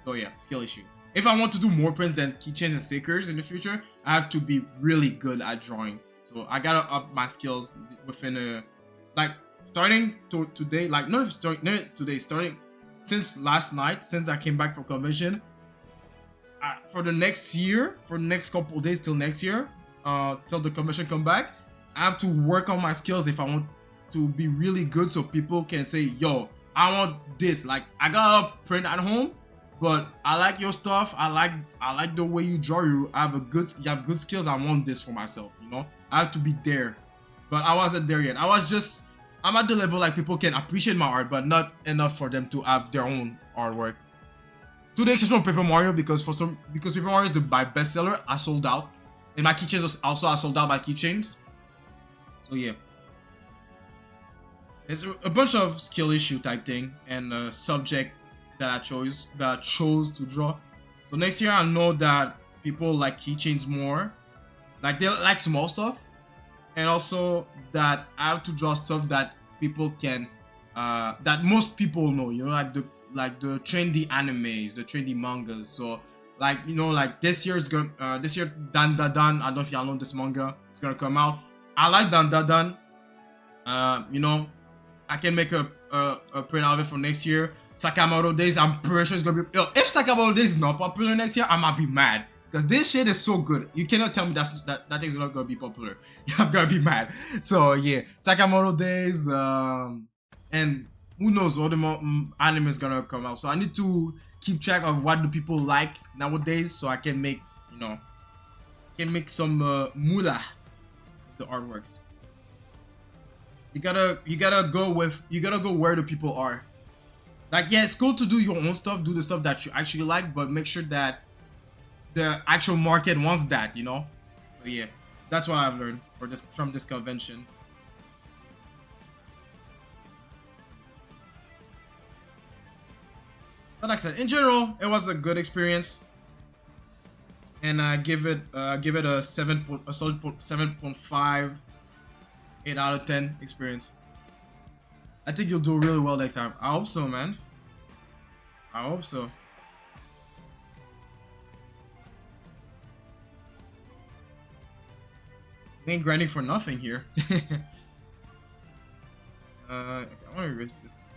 So yeah, skill issue. If I want to do more prints than keychains and stickers in the future, I have to be really good at drawing. So I gotta up my skills within starting today, like not today, starting since last night, since I came back from convention. For the next year, for the next couple of days till next year, till the convention come back, I have to work on my skills if I want to be really good, so people can say, "Yo, I want this." Like, I got a print at home, but I like your stuff. I like the way you draw. You have good skills. I want this for myself. You know, I have to be there, but I wasn't there yet. I'm at the level like people can appreciate my art, but not enough for them to have their own artwork. To the exception of Paper Mario, because Paper Mario is my bestseller, I sold out, and my keychains I sold out my keychains. So yeah, it's a bunch of skill issue type thing and a subject that I chose to draw. So next year I know that people like keychains more, like they like small stuff, and also that I have to draw stuff that people can, that most people know. You know, like the trendy animes, the trendy mangas. So like, you know, like this year Dan Da Dan. I don't know if y'all know this manga. It's gonna come out. I like Dan Da Dan. You know, I can make a print of it for next year. Sakamoto Days, I'm pretty sure it's gonna be. Yo, if Sakamoto Days is not popular next year, I might be mad. because this shit is so good. You cannot tell me that thing's not gonna be popular. I'm gonna be mad. So yeah, Sakamoto Days, and who knows what the anime is gonna come out. So I need to keep track of what do people like nowadays, so I can make, you know, some moolah the artworks. You gotta go where the people are. Like, yeah, it's cool to do your own stuff, do the stuff that you actually like, but make sure that the actual market wants that, you know. But yeah, that's what I've learned from this convention. But like I said, in general, it was a good experience, and I give it a solid 7.5, 8 out of 10 experience. I think you'll do really well next time. I hope so, man. I hope so. We ain't grinding for nothing here. I want to erase this.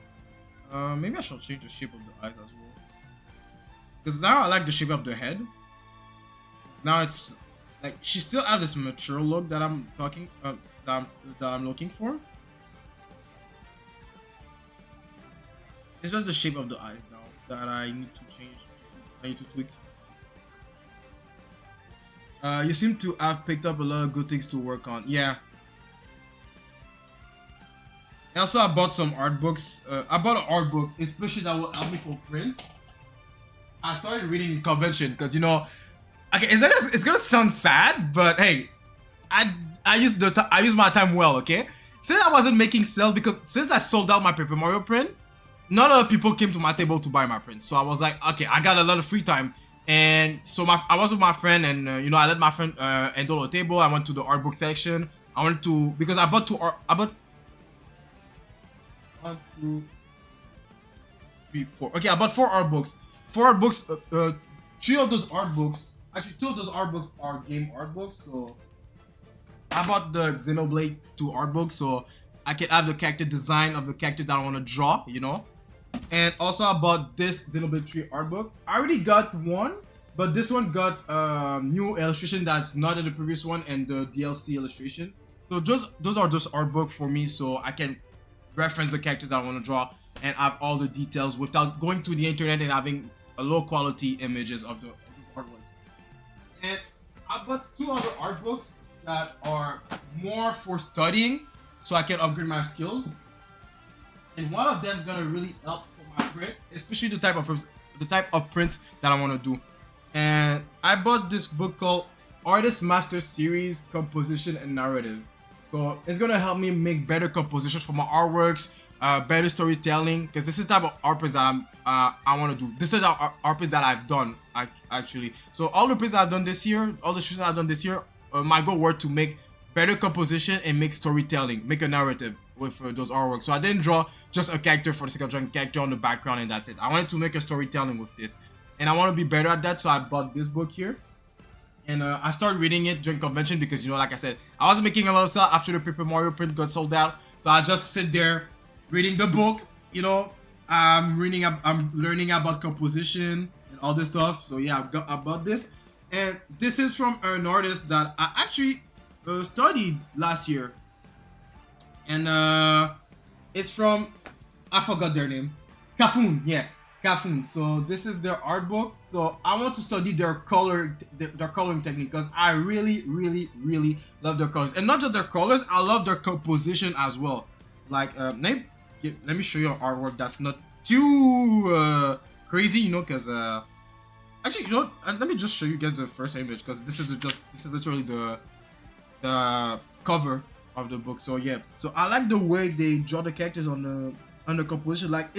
Maybe I should change the shape of the eyes as well. Because now I like the shape of the head. Now it's like she still have this mature look that I'm looking for. It's just the shape of the eyes now that I need to change. I need to tweak. You seem to have picked up a lot of good things to work on. Yeah. And also, I bought some art books. I bought an art book, especially that will help me for prints. I started reading in convention because, you know, okay, it's gonna sound sad, but hey, I used my time well. Okay, since I wasn't making sales, because since I sold out my Paper Mario print, not a lot of people came to my table to buy my print. So I was like, okay, I got a lot of free time. And so I was with my friend, and you know, I let my friend handle the table. I went to the art book section. I went to, because I bought 1, 2, 3, 4. Okay, I bought 4 art books. 4 art books. 3 of those art books, actually 2 of those art books are game art books. So I bought the Xenoblade 2 art book, so I can have the character design of the characters that I want to draw, you know. And also I bought this Xenoblade 3 art book. I already got one, but this one got new illustration that's not in the previous one, and the DLC illustrations. So those are just art book for me, so I can reference the characters I want to draw and have all the details without going to the internet and having a low quality images of the artworks. And I bought 2 other art books that are more for studying, so I can upgrade my skills. And one of them is gonna really help for my prints, especially the type of prints that I want to do. And I bought this book called Artist Master Series Composition and Narrative. So it's gonna help me make better compositions for my artworks, better storytelling, because this is the type of art prints that I want to do. This is the art prints that I've done actually. So all the prints that I've done this year, all the shoots that I've done this year, my goal were to make better composition and make storytelling, make a narrative with those artworks. So I didn't draw just a character for the sake of drawing a character on the background and that's it. I wanted to make a storytelling with this, and I want to be better at that. So I bought this book here, and I started reading it during convention because, you know, like I said, I wasn't making a lot of sales after the Paper Mario print got sold out. So I just sit there reading the book. You know, I'm learning about composition and all this stuff. So yeah, I bought this, and this is from an artist that I actually studied last year, and it's from, I forgot their name, Kafun. Yeah, Kafun. So this is their art book. So I want to study their coloring technique, because I really love their colors, and not just their colors, I love their composition as well. Like let me show you an artwork that's not too crazy, you know, because actually, you know, let me just show you guys the first image, because this is literally the cover of the book. So yeah, so I like the way they draw the characters on the composition. Like,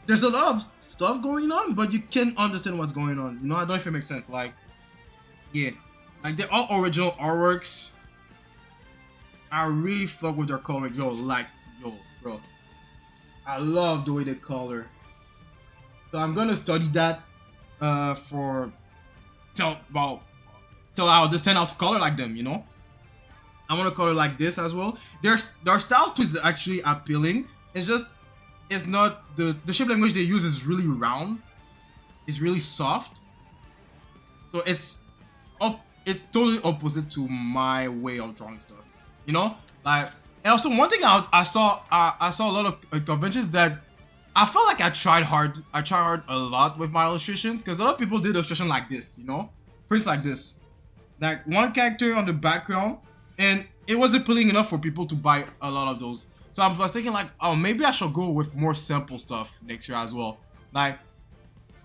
there's a lot of stuff going on, but you can understand what's going on, you know. I don't know if it makes sense. Like, yeah, like they're all original artworks. I really fuck with their coloring. Yo, bro, I love the way they color. So I'm gonna study that till I'll just turn out to color like them, you know. I want to color like this as well. Their style too is actually appealing. It's not the shape language they use is really round. It's really soft. So it's totally opposite to my way of drawing stuff, you know. Like, and also one thing I saw a lot of conventions that I felt like I tried hard a lot with my illustrations, because a lot of people did illustration like this, you know, prints like this, like one character on the background, and it wasn't appealing enough for people to buy a lot of those. So I was thinking like, oh, maybe I should go with more simple stuff next year as well. Like,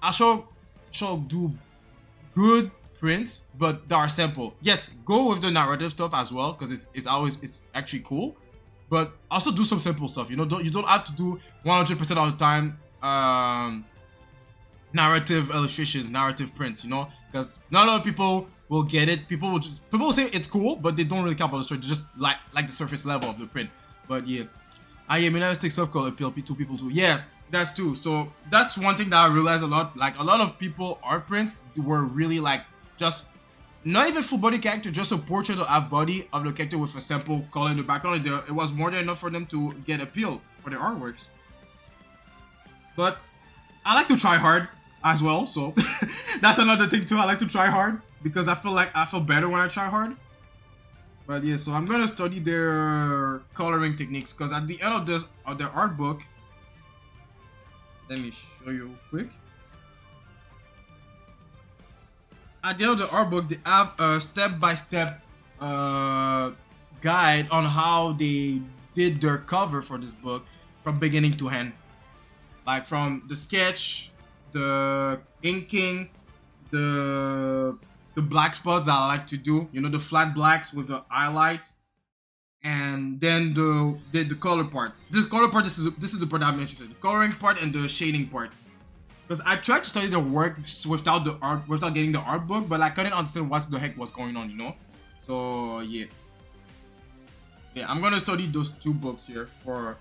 I should do good prints, but that are simple. Yes, go with the narrative stuff as well, because it's actually cool. But also do some simple stuff. You know, you don't have to do 100% of the time narrative illustrations, narrative prints. You know, because not a lot of people will get it. People will say it's cool, but they don't really care about the story. They just like the surface level of the print. But yeah, I mean, let's take stuff called appeal to people too. Yeah, that's true. So that's one thing that I realized a lot. Like, a lot of people art prints were really like just not even full body character, just a portrait of half body of the character with a simple color in the background. It was more than enough for them to get appeal for their artworks. But I like to try hard as well, so that's another thing too. I like to try hard because I feel like I feel better when I try hard. But yeah, so I'm gonna study their coloring techniques, because at the end of their art book, let me show you real quick. At the end of the art book, they have a step-by-step guide on how they did their cover for this book from beginning to end. Like, from the sketch, the inking, the black spots that I like to do, you know, the flat blacks with the highlights, and then the color part. The color part, this is the part I'm interested in. The coloring part and the shading part. Because I tried to study the work without getting the art book, but I couldn't understand what the heck was going on, you know. So yeah, I'm gonna study those two books here for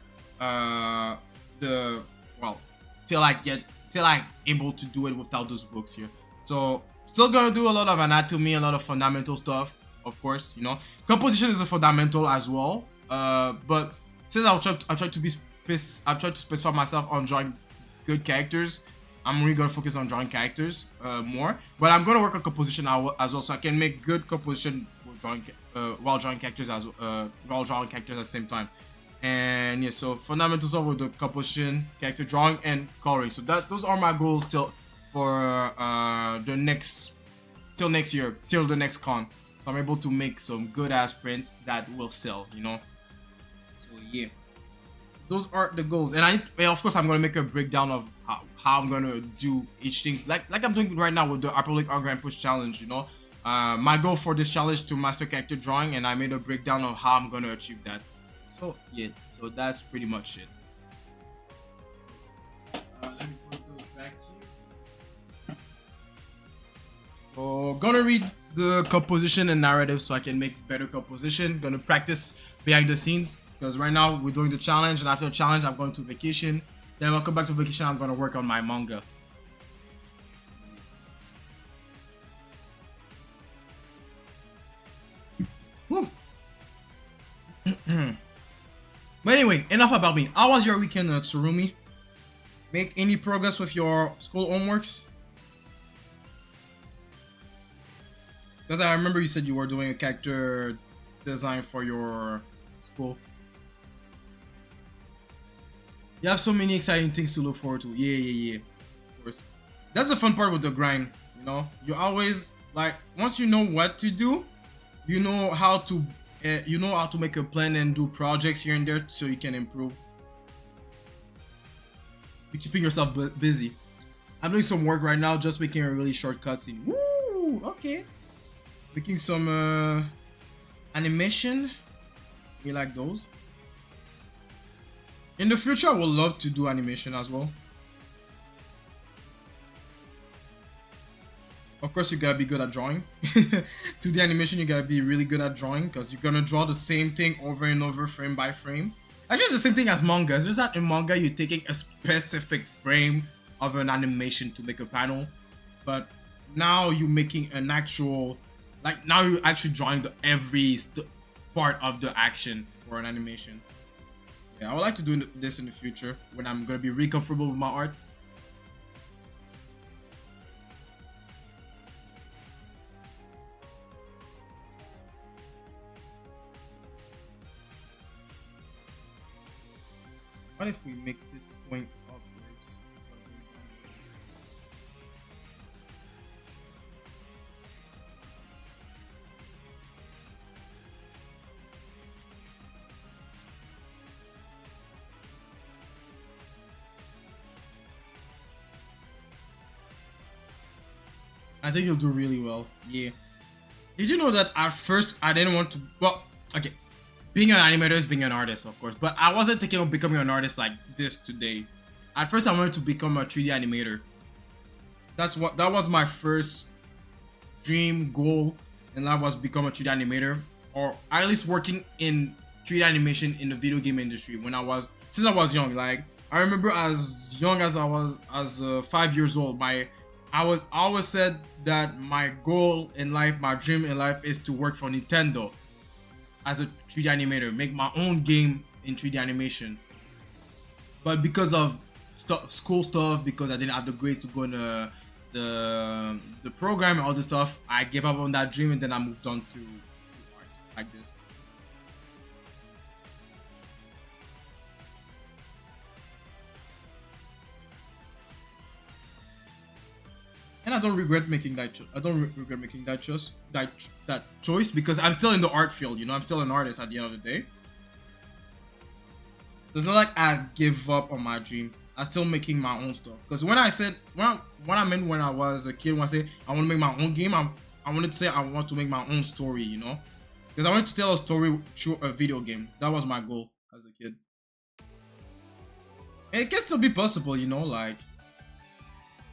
till I able to do it without those books here. So still gonna do a lot of anatomy, a lot of fundamental stuff, of course, you know. Composition is a fundamental as well. But since I try to specify myself on drawing good characters, I'm really gonna focus on drawing characters more. But I'm gonna work on composition as well, so I can make good composition while drawing characters at the same time. And yeah, so fundamentals with the composition, character drawing, and coloring. So those are my goals till next year, till the next con. So I'm able to make some good ass prints that will sell, you know. So yeah, those are the goals. And of course, I'm gonna make a breakdown of how I'm gonna do each thing, like I'm doing right now with the Upper League Grand Push Challenge, you know. My goal for this challenge to master character drawing, and I made a breakdown of how I'm gonna achieve that. So yeah, so that's pretty much it. Let me put those back here. So gonna read the composition and narrative so I can make better composition. Gonna practice behind the scenes, because right now we're doing the challenge, and after the challenge I'm going to vacation. Then when I come back to vacation, I'm gonna work on my manga. Woo. But anyway, enough about me. How was your weekend, Tsurumi? Make any progress with your school homeworks? Because I remember you said you were doing a character design for your school. You have so many exciting things to look forward to. Yeah. Of course. That's the fun part with the grind, you know? You always, like, once you know what to do, you know how to make a plan and do projects here and there so you can improve. You're keeping yourself busy. I'm doing some work right now, just making a really short cutscene. Woo! Okay. Making some animation. We like those. In the future, I would love to do animation as well. Of course, you gotta be good at drawing. 2D animation, you gotta be really good at drawing, because you're gonna draw the same thing over and over, frame by frame. Actually, it's the same thing as manga. It's just that in manga, you're taking a specific frame of an animation to make a panel. But now you're making an actual, like, now you're actually drawing every part of the action for an animation. Yeah, I would like to do this in the future when I'm gonna be really comfortable with my art. What if we make this going upwards? I think you'll do really well. Yeah. Did you know that at first I didn't want to? Well, okay. Being an animator is being an artist, of course, but I wasn't thinking of becoming an artist like this today. At first, I wanted to become a 3D animator. That was my first dream goal in life, was become a 3D animator, or at least working in 3D animation in the video game industry. Since I was young, like I remember as young as I was, as 5 years old, I always said that my goal in life, my dream in life, is to work for Nintendo as a 3D animator, make my own game in 3D animation. But because of school stuff, because I didn't have the grades to go in the program and all this stuff, I gave up on that dream, and then I moved on to art like this. And I don't regret making that. I don't regret making that choice, because I'm still in the art field. I'm still an artist at the end of the day. It's not like I give up on my dream. I'm still making my own stuff. Because when what I meant when I was a kid, when I say I want to make my own game, I wanted to say I want to make my own story. Because I wanted to tell a story through a video game. That was my goal as a kid. And it can still be possible, like.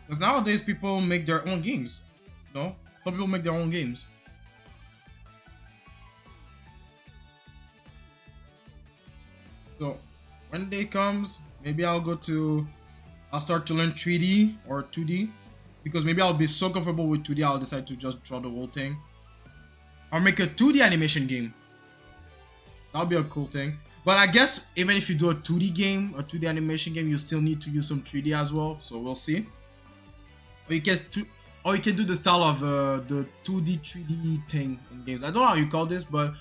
Because nowadays people make their own games. Some people make their own games. So when the day comes, maybe I'll start to learn 3D or 2D. Because maybe I'll be so comfortable with 2D, I'll decide to just draw the whole thing. Or make a 2D animation game. That'll be a cool thing. But I guess even if you do a 2D game, a 2D animation game, you still need to use some 3D as well. So we'll see. Or you can do the style of the 2D, 3D thing in games. I don't know how you call this, but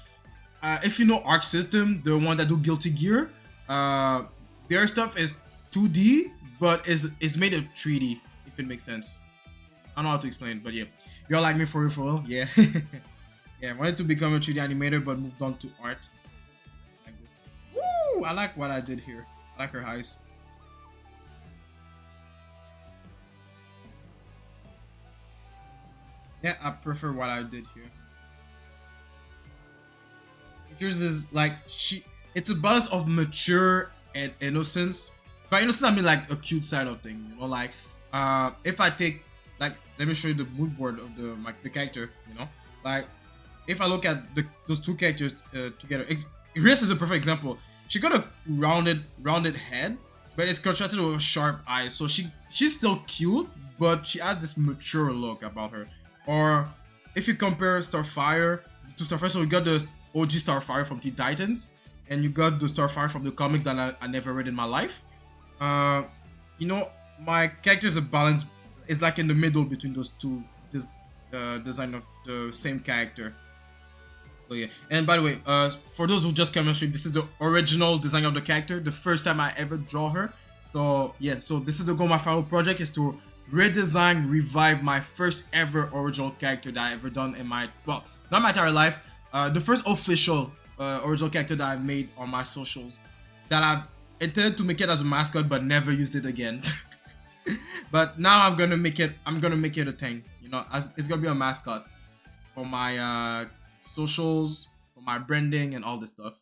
if you know Arc System, the one that do Guilty Gear, their stuff is 2D, but is made of 3D, if it makes sense. I don't know how to explain it, but yeah. You're like me for real, yeah. Yeah, I wanted to become a 3D animator, but moved on to art. Like this. Woo! I like what I did here. I like her eyes. Yeah, I prefer what I did here. Yours is like it's a balance of mature and innocence. By innocence, I mean like a cute side of thing. Like if I take, like, let me show you the mood board of the character. Like if I look at those two characters together, Iris is a perfect example. She got a rounded head, but it's contrasted with sharp eyes. So she's still cute, but she has this mature look about her. Or if you compare Starfire to Starfire, so you got the OG Starfire from Teen Titans, and you got the Starfire from the comics that I never read in my life. My character is a balance. It's like in the middle between those two. This design of the same character. So yeah. And by the way, for those who just came on stream, this is the original design of the character. The first time I ever draw her. So yeah. So this is the goal. My final project is to redesign, revive my first ever original character that I ever done in not my entire life. The first official original character that I've made on my socials, that I've intended to make it as a mascot but never used it again. But now I'm gonna make it a thing. It's gonna be a mascot for my socials, for my branding and all this stuff.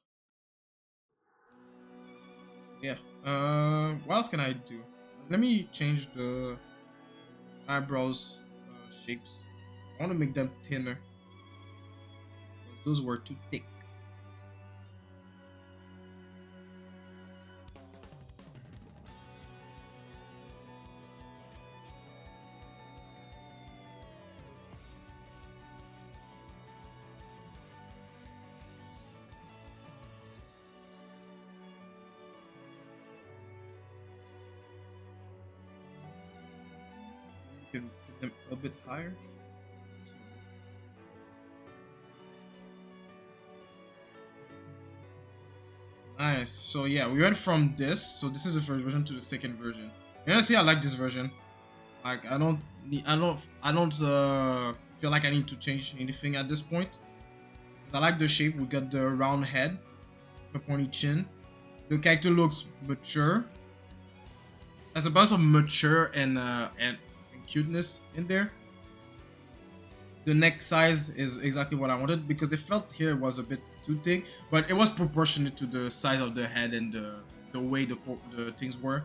Yeah. What else can I do? Let me change the eyebrows shapes. I want to make them thinner. Those were too thick. You can put them a bit higher. nice. So yeah, we went from this. So this is the first version to the second version. And honestly, I like this version. Like I don't feel like I need to change anything at this point. I like the shape. We got the round head, the pointy chin. The character looks mature. There's a bunch of mature and cuteness in there. The neck size is exactly what I wanted because it felt here was a bit too thick, but it was proportionate to the size of the head and the way the things were.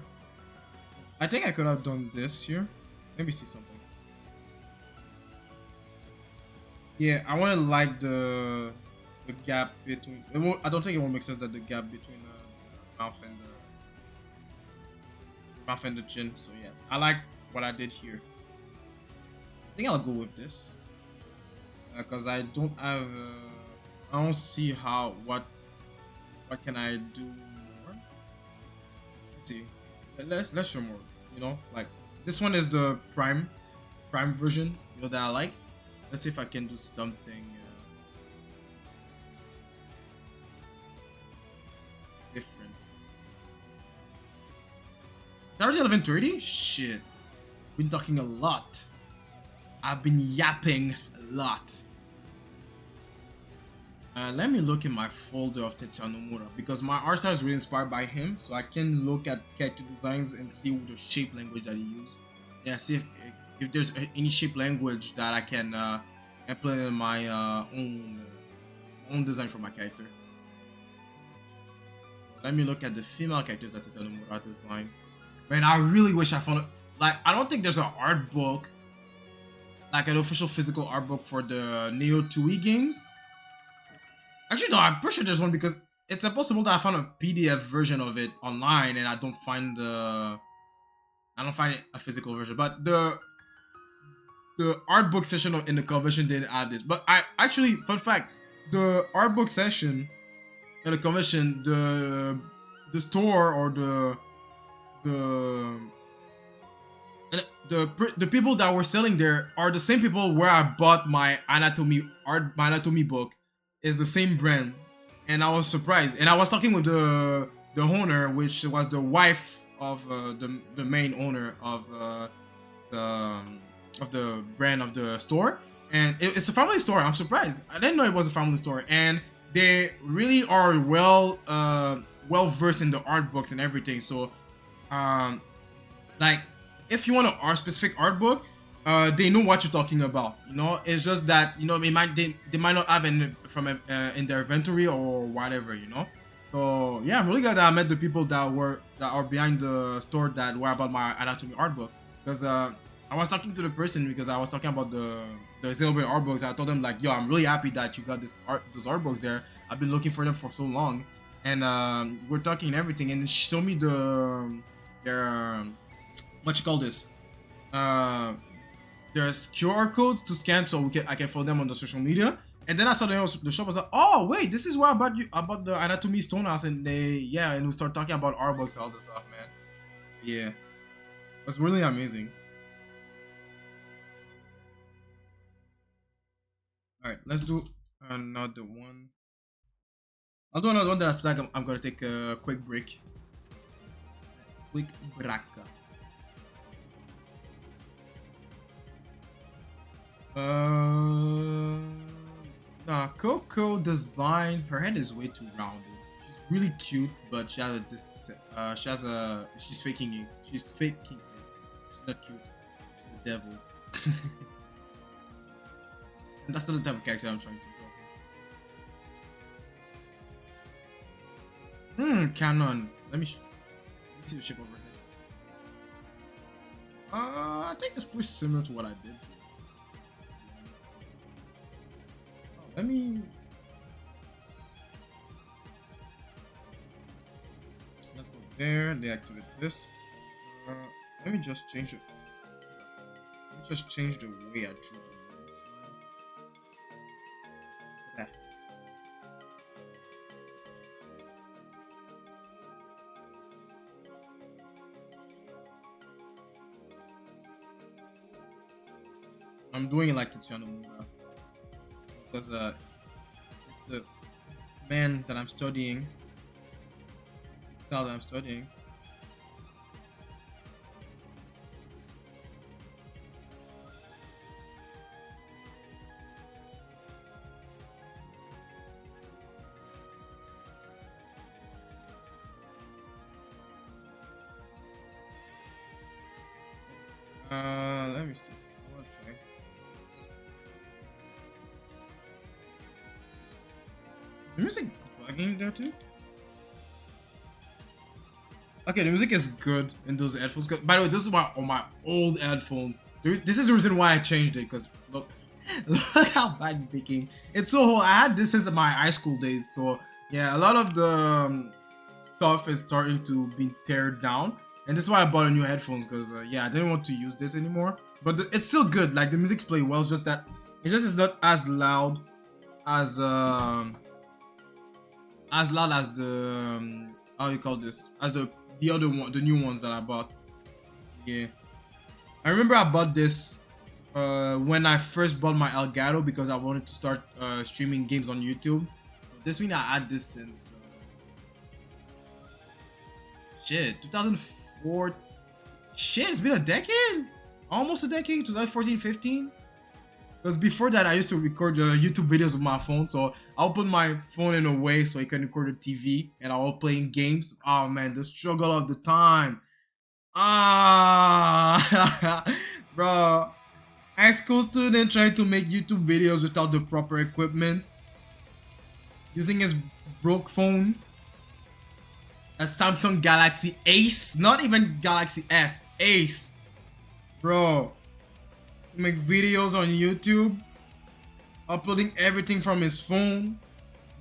I think I could have done this here. Let me see something. Yeah, I want to like the gap between. I don't think it won't make sense that the gap between the mouth and the chin. So yeah, I like what I did here. I think I'll go with this because I don't have. I don't see how what can I do more. Let's see. Let's show more. You know, like this one is the prime version. You know that I like. Let's see if I can do something different. It's already 11:30. Shit, been talking a lot. I've been yapping a lot. Let me look in my folder of Tetsuya Nomura because my art style is really inspired by him, so I can look at character designs and see the shape language that he used. Yeah, see if there's any shape language that I can implement in my own design for my character. Let me look at the female characters that Tetsuya Nomura designed. Man, I really wish I found it. Like, I don't think there's an art book, like an official physical art book for the Neo 2E games. Actually, no, I'm pretty sure there's one because it's impossible that I found a PDF version of it online and I don't find a physical version. But the art book session in the convention didn't have this. But I actually, fun fact, the art book session in the convention, the store or the people that were selling there are the same people where I bought my anatomy book. Is the same brand, and I was surprised. And I was talking with the owner, which was the wife of the main owner of the brand of the store, and it's a family store. I'm surprised. I didn't know it was a family store, and they really are well versed in the art books and everything. So, like, if you want an specific art book, they know what you're talking about. You know, it's just that, you know, they might not have in their inventory or whatever. You know, so yeah, I'm really glad that I met the people that are behind the store that were about my anatomy art book, because I was talking to the person because I was talking about the Xenoblade art books. I told them like, yo, I'm really happy that you got those art books there. I've been looking for them for so long, and we're talking and everything, and she showed me their what you call this there's QR codes to scan so I can follow them on the social media. And then I saw the shop. I was like, oh wait, this is what about the anatomy stonehouse, and and we start talking about art books and all this stuff, man. Yeah, it was really amazing. All right, let's do another one. I'll do another one that I feel like I'm gonna take a quick break. Quick break. Coco design. Her head is way too rounded. She's really cute, but she's faking it. She's faking it. She's not cute. She's the devil. And that's not the type of character I'm trying to draw. Canon. Let me see the shape of her head. I think it's pretty similar to what I did. Let me. Let's go there. Deactivate this. Let me just change it. Let me just change the way I drew it. Yeah. I'm doing it like Tetsuya Nomura. Because the man that I'm studying Now that I'm studying. Let me see. I want to try. Is the music bugging there too? Okay, the music is good in those headphones. By the way, this is on my old headphones. This is the reason why I changed it. Cause look, look how bad it became. It's so old. I had this since my high school days. So yeah, a lot of the stuff is starting to be teared down, and this is why I bought a new headphones. Cause yeah, I didn't want to use this anymore. But it's still good. Like the music's play well. It's just that it's not as loud as the how you call this, as the other one, the new ones that I bought. Yeah, I remember I bought this when I first bought my Elgato because I wanted to start streaming games on YouTube. So this means I had this since shit 2004. Shit, it's been a decade, almost a decade. 2014, 15. Because before that, I used to record YouTube videos with my phone. So I'll put my phone in a way so I can record the TV, and I'll playing games. Oh man, the struggle of the time. Ah, bro. High school student trying to make YouTube videos without the proper equipment, using his broke phone, a Samsung Galaxy Ace, not even Galaxy S, Ace, bro. Make videos on YouTube, uploading everything from his phone,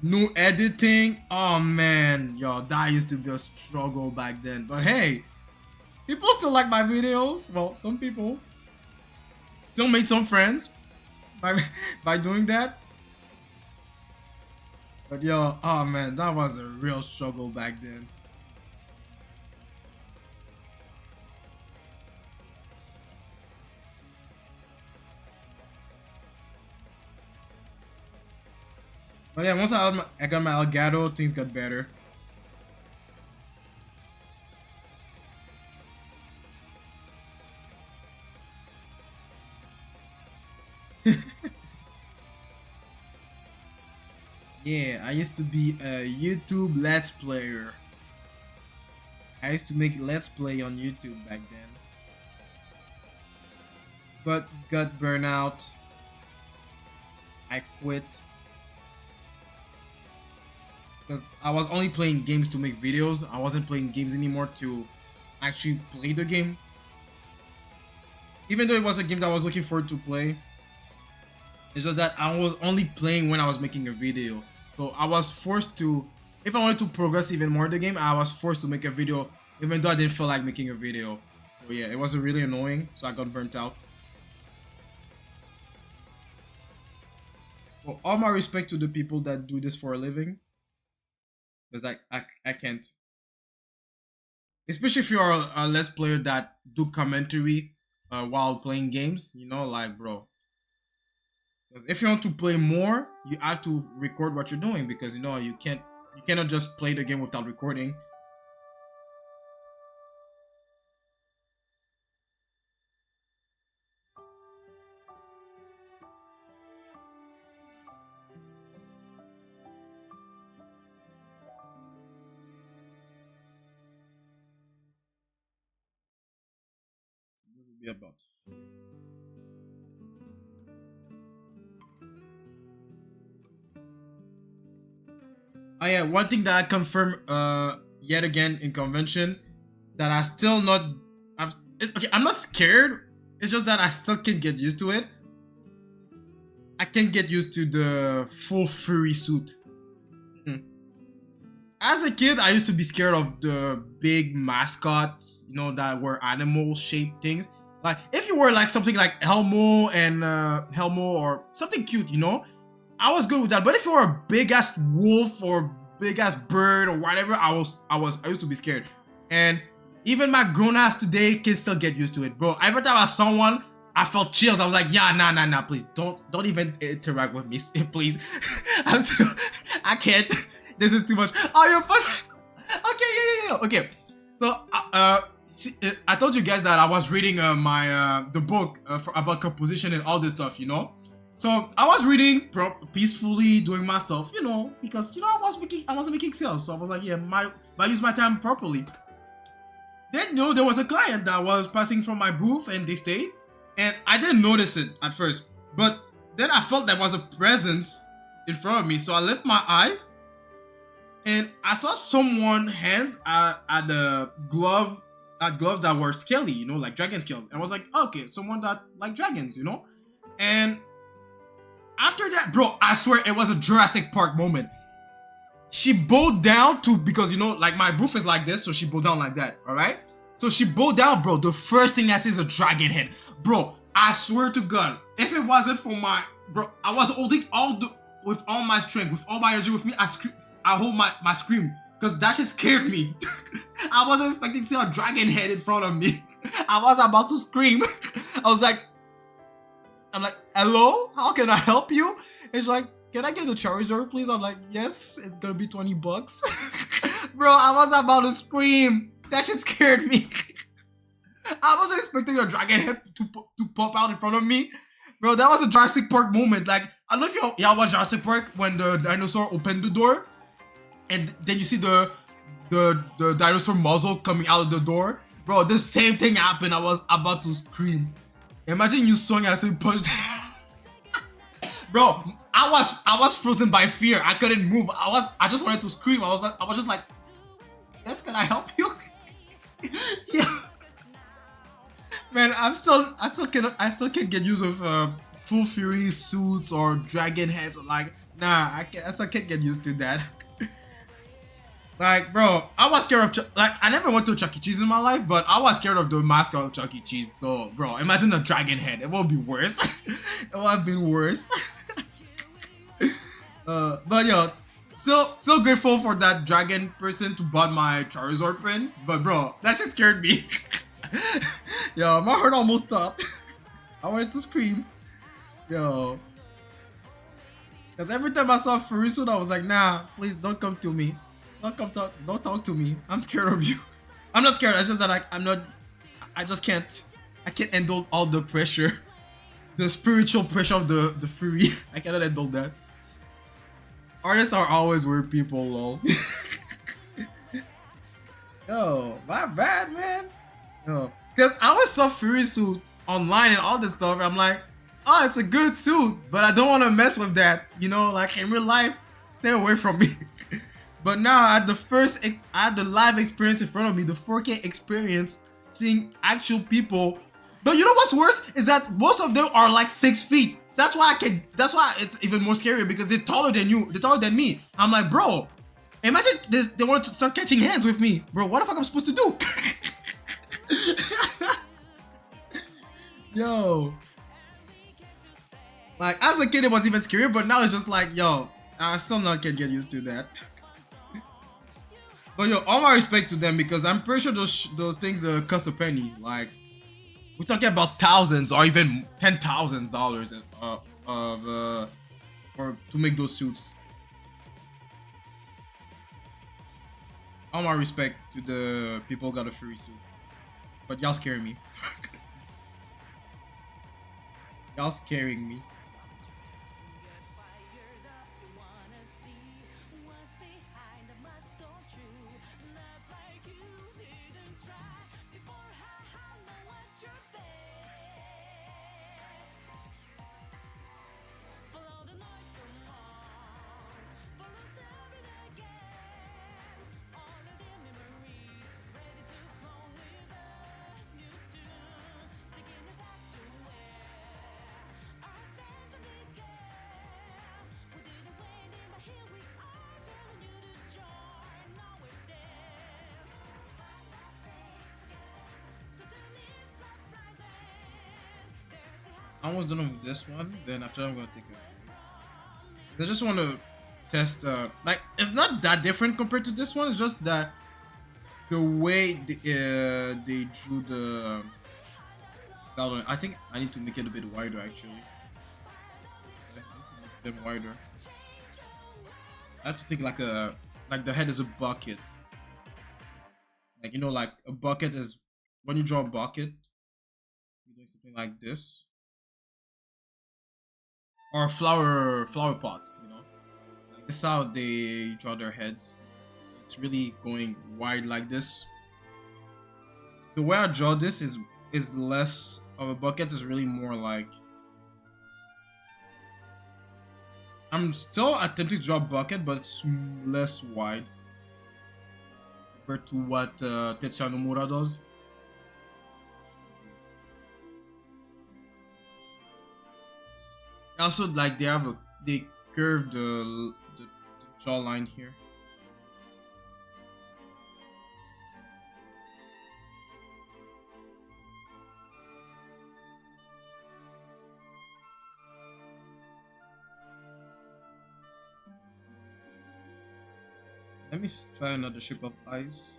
no editing. Oh man, yo, that used to be a struggle back then. But hey, people still like my videos. Well, some people still made some friends by doing that. But yo, oh man, that was a real struggle back then. But yeah, once I got my Elgato, things got better. Yeah, I used to be a YouTube Let's Player. I used to make Let's Play on YouTube back then. But got burnout. I quit. Because I was only playing games to make videos. I wasn't playing games anymore to actually play the game. Even though it was a game that I was looking forward to play, it's just that I was only playing when I was making a video. So I was forced to, if I wanted to progress even more in the game, I was forced to make a video even though I didn't feel like making a video. So yeah, it was really annoying, so I got burnt out. So all my respect to the people that do this for a living. Because I can't. Especially if you're a Let's Player that do commentary while playing games, you know, like bro. Because if you want to play more, you have to record what you're doing, because you know you cannot just play the game without recording. This will be about. Oh yeah, one thing that I confirm yet again in convention, that I still not okay, I'm not scared. It's just that I still can't get used to it. I can't get used to the full furry suit. As a kid, I used to be scared of the big mascots, you know, that were animal shaped things. Like if you were like something like Elmo and Elmo or something cute, you know, I was good with that. But if you were a big ass wolf or big ass bird or whatever, I used to be scared. And even my grown ass today can still get used to it, bro. Every time I saw one, I felt chills. I was like, yeah, nah, please don't even interact with me, please. I can't. This is too much. Oh, you're fun. Okay, yeah. Okay, so I told you guys that I was reading my the book about composition and all this stuff, you know. So I was reading peacefully, doing my stuff, you know, because you know I wasn't making sales, so I was like, yeah, I use my time properly. Then you know there was a client that was passing from my booth and they stayed, and I didn't notice it at first, but then I felt there was a presence in front of me, so I left my eyes and I saw someone hands at the gloves that were scaly, you know, like dragon scales. And I was like, okay, someone that like dragons, you know. And after that, bro, I swear it was a Jurassic Park moment. She bowed down to, because you know, like my booth is like this, so she bowed down like that, all right? So she bowed down, bro. The first thing I see is a dragon head, bro. I swear to God, if it wasn't for my bro, I was holding with all my strength, with all my energy with me. I hold my scream because that shit scared me. I wasn't expecting to see a dragon head in front of me. I was about to scream. I'm like, hello? How can I help you? It's like, can I get the Charizard, please? I'm like, yes, it's gonna be 20 bucks. Bro, I was about to scream. That shit scared me. I wasn't expecting a dragon head to pop out in front of me. Bro, that was a Jurassic Park moment. Like, I don't know if y'all watch Jurassic Park when the dinosaur opened the door and then you see the dinosaur muzzle coming out of the door. Bro, the same thing happened. I was about to scream. Imagine you swung and say punch. Bro, I was frozen by fear. I couldn't move. I just wanted to scream. I was just like, yes, can I help you? Yeah. Man, I still can't get used with full fury suits or dragon heads. Like, nah, I still can't get used to that. Like, bro, I was scared of I never went to Chuck E. Cheese in my life, but I was scared of the mascot of Chuck E. Cheese. So, bro, imagine a dragon head. It would be worse. It would have been worse. But yo, so grateful for that dragon person to bought my Charizard print. But bro, that shit scared me. Yo, my heart almost stopped. I wanted to scream. Yo. Because every time I saw Furisuit, I was like, nah, please don't come to me. Don't talk to me. I'm scared of you. I'm not scared. It's just that I just can't. I can't handle all the pressure. The spiritual pressure of the Fury. I cannot handle that. Artists are always weird people, lol. Yo, my bad, man. Yo. Because I always saw Furisuit online and all this stuff. I'm like, oh, it's a good suit, but I don't want to mess with that. You know, like in real life, stay away from me. But now I had the live experience in front of me, the 4K experience, seeing actual people. But you know what's worse is that most of them are like 6 feet. That's why it's even more scary because they're taller than you. They're taller than me. I'm like, bro, imagine they want to start catching hands with me, bro. What the fuck am I supposed to do? Yo, like as a kid it was even scarier, but now it's just like, yo, I still not can get used to that. But yo, all my respect to them because I'm pretty sure those things cost a penny. Like we're talking about thousands or even $10,000 to make those suits. All my respect to the people who got a Fury suit, but y'all scaring me. Y'all scaring me. I'm almost done with this one. Then after I'm gonna take it. I just want to test. Like it's not that different compared to this one. It's just that the way they drew the. I think I need to make it a bit wider actually. A bit wider. I have to take like the head is a bucket. Like, you know, like a bucket is when you draw a bucket, you're doing something like this, or a flower pot. You know, like this is how they draw their heads. It's really going wide like this. The way I draw this is less of a bucket. Is really more like I'm still attempting to draw a bucket, but it's less wide compared to what Tetsuya Nomura does. Also, like they curve the jawline here. Let me try another shape of eyes.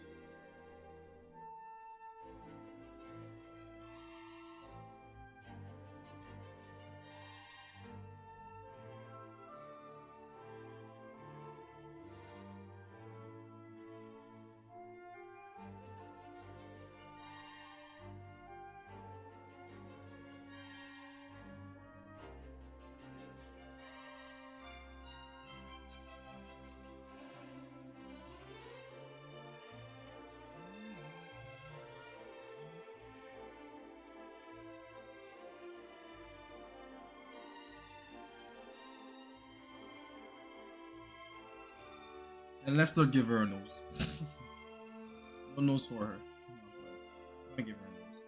And let's not give her a nose. No nose for her. I'm gonna give her a nose.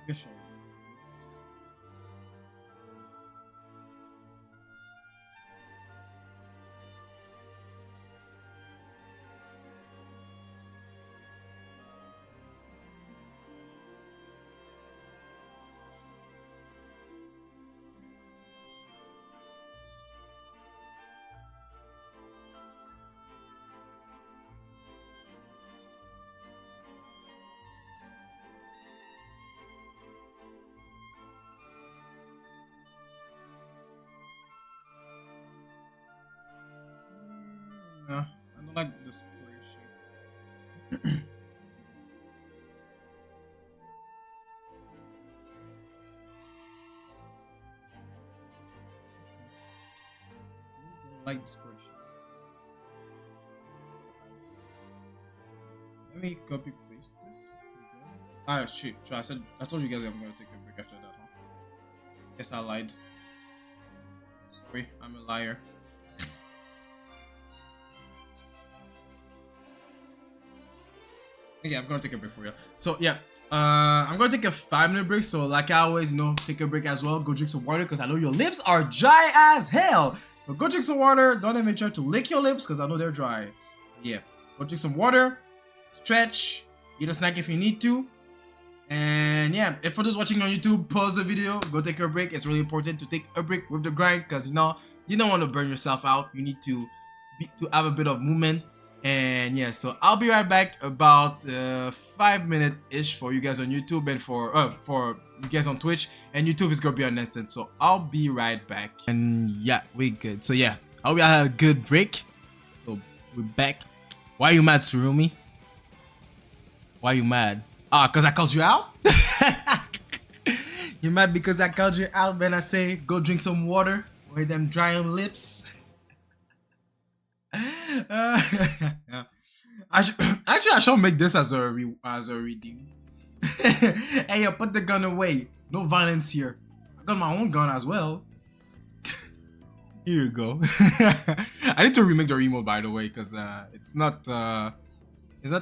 Maybe she'll do this. Yeah, I don't like the square shape. I don't like the square shape. Let me copy paste this. Ah shit! I told you guys I'm gonna take a break after that. Huh? Guess I lied. Sorry, I'm a liar. Yeah, I'm gonna take a break for you. So yeah, I'm gonna take a 5-minute break. So like I always, take a break as well. Go drink some water because I know your lips are dry as hell. So go drink some water. Don't even try to lick your lips because I know they're dry. Yeah, go drink some water, stretch, eat a snack if you need to. And yeah, if for those watching on YouTube, pause the video, go take a break. It's really important to take a break with the grind because you don't want to burn yourself out. You need to have a bit of movement. And yeah, so I'll be right back about 5 minute ish for you guys on YouTube and for you guys on Twitch, and YouTube is gonna be on instant. So I'll be right back. And yeah, we good. So yeah, I hope you had a good break. So we're back. Why are you mad, Surumi? Why are you mad? Ah, cause I called you out? You mad because I called you out when I say go drink some water with them dry lips? I should make this as a redeem. Hey, yo, put the gun away. No violence here. I got my own gun as well. Here you go. I need to remake the remote, by the way, because it's not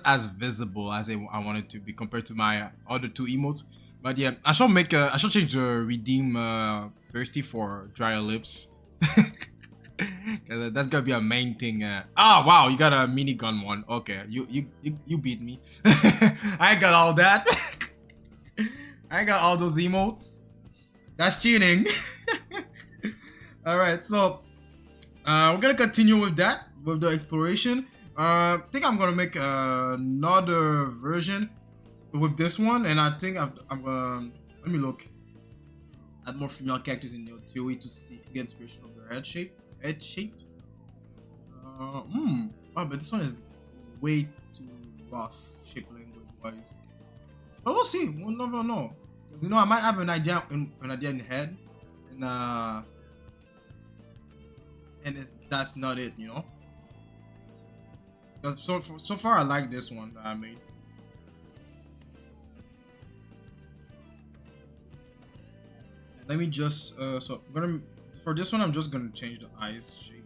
as visible as I want it to be compared to my other 2 emotes. But yeah, I should change the redeem thirsty for drier lips. Cause that's gonna be a main thing. Wow, you got a minigun one. Okay, you beat me. I ain't got all that. I ain't got all those emotes. That's cheating. All right, so we're gonna continue with the exploration. I think I'm gonna make another version with this one, and I think I'm gonna let me look at more female characters in the theory to see to get inspiration of their head shape. Head shape. Wow, but this one is way too rough shape language wise. But we'll see. We'll never know. You know, I might have an idea in the head, and that's not it. You know, because so far I like this one that I made. Let me just so I'm gonna for this one I'm just gonna change the eyes shape.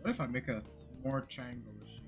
What if I make a more triangular shape?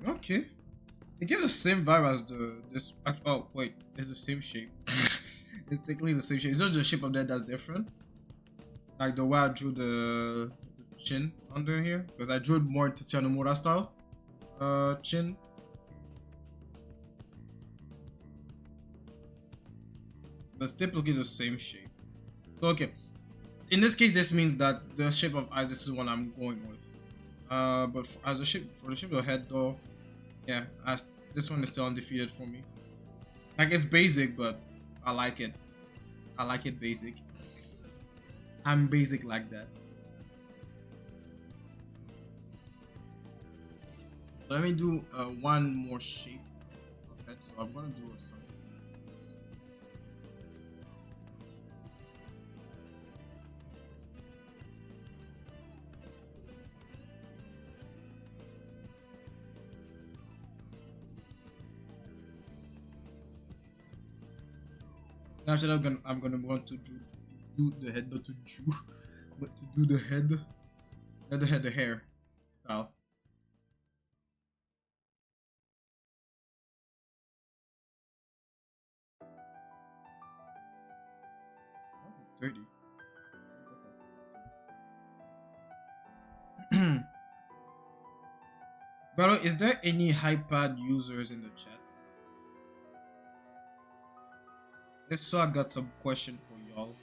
Okay. It gives the same vibe as this. Oh wait, it's the same shape. It's technically the same shape. It's just the shape of that that's different. Like the way I drew the chin under here, because I drew it more to Tianomura style. Chin. But it's typically the same shape. So okay. In this case, this means that the shape of eyes, this is what I'm going with. But as a shape for the shape of the head though, yeah, this one is still undefeated for me. Like it's basic, but I like it. I like it basic. I'm basic like that. So let me do one more shape of head. So I'm gonna do something. Actually, I'm gonna want to do the head, not to do, but to do the head, not the head, the hair style. That's 30. By the way, is there any iPad users in the chat? If so, I got some question for y'all.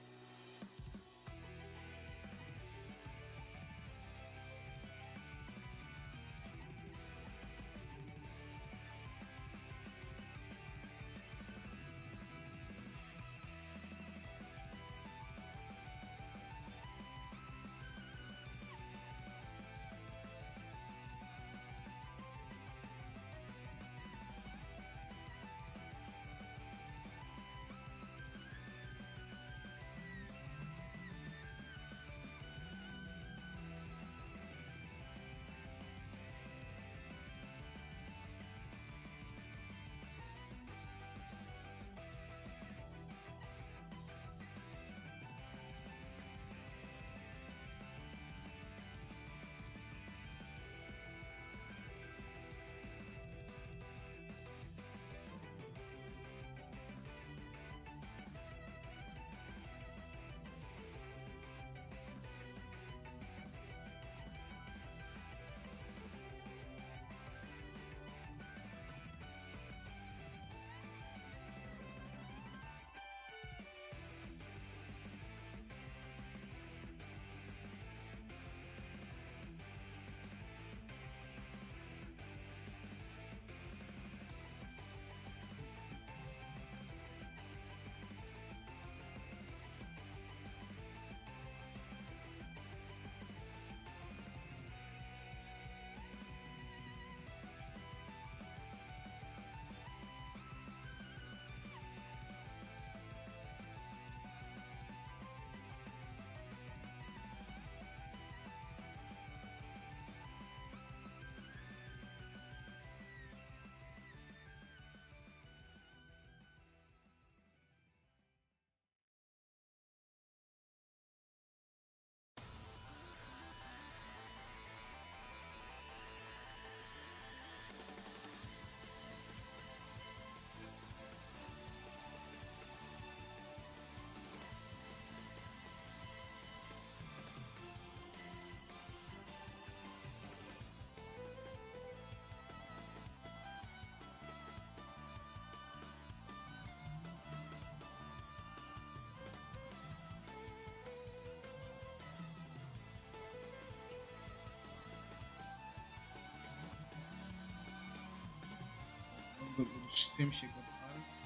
with the same shape of eyes.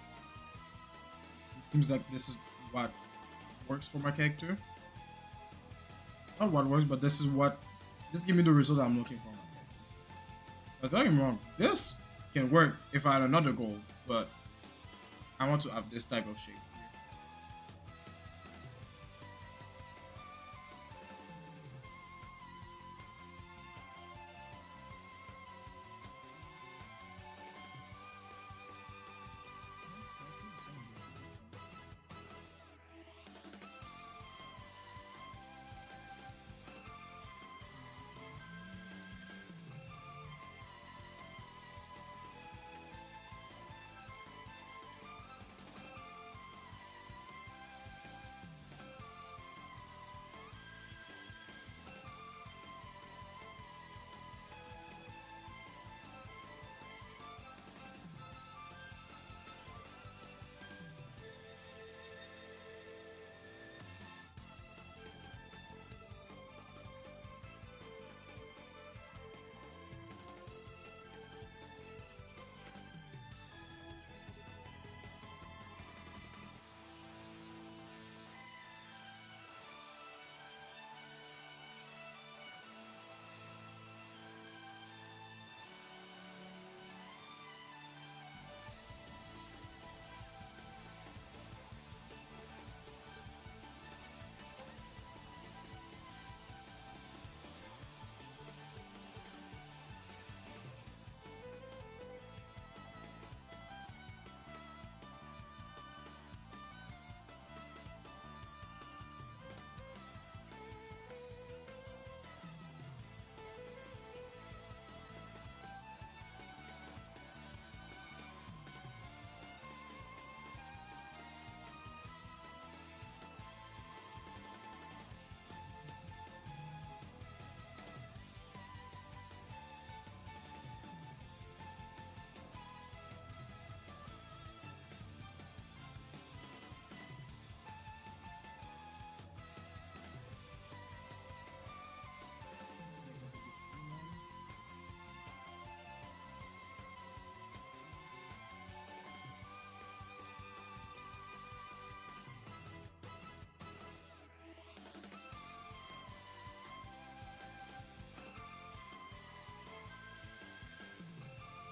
It seems like this is what works for my character. Not what works, but this give me the result I'm looking for. Because don't get me wrong, this can work if I had another goal, but I want to have this type of shape.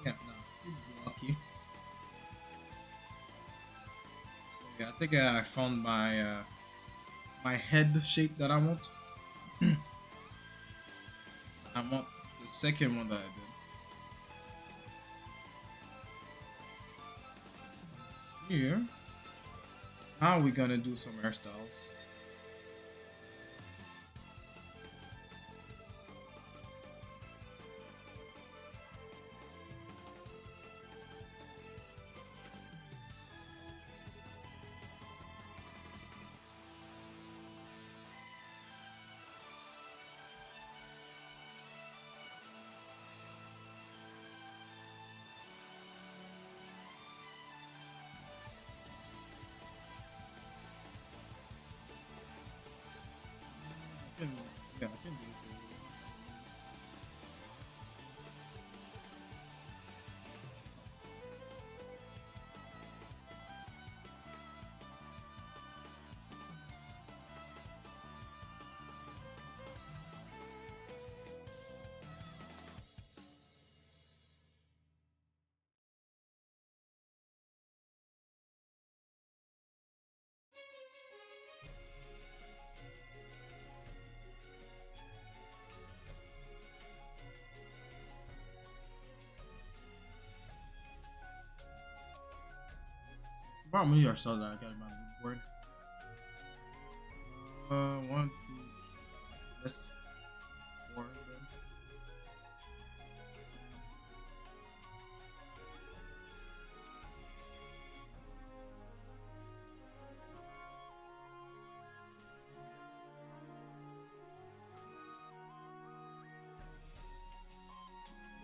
Yeah, no, it's too blocky. So yeah, I think I found my head shape that I want. I want the second one that I did. Here. Now we're gonna do some hairstyles. Yeah, I can do it. How many hairstyles that I got in my board? One, two, that's four. Then.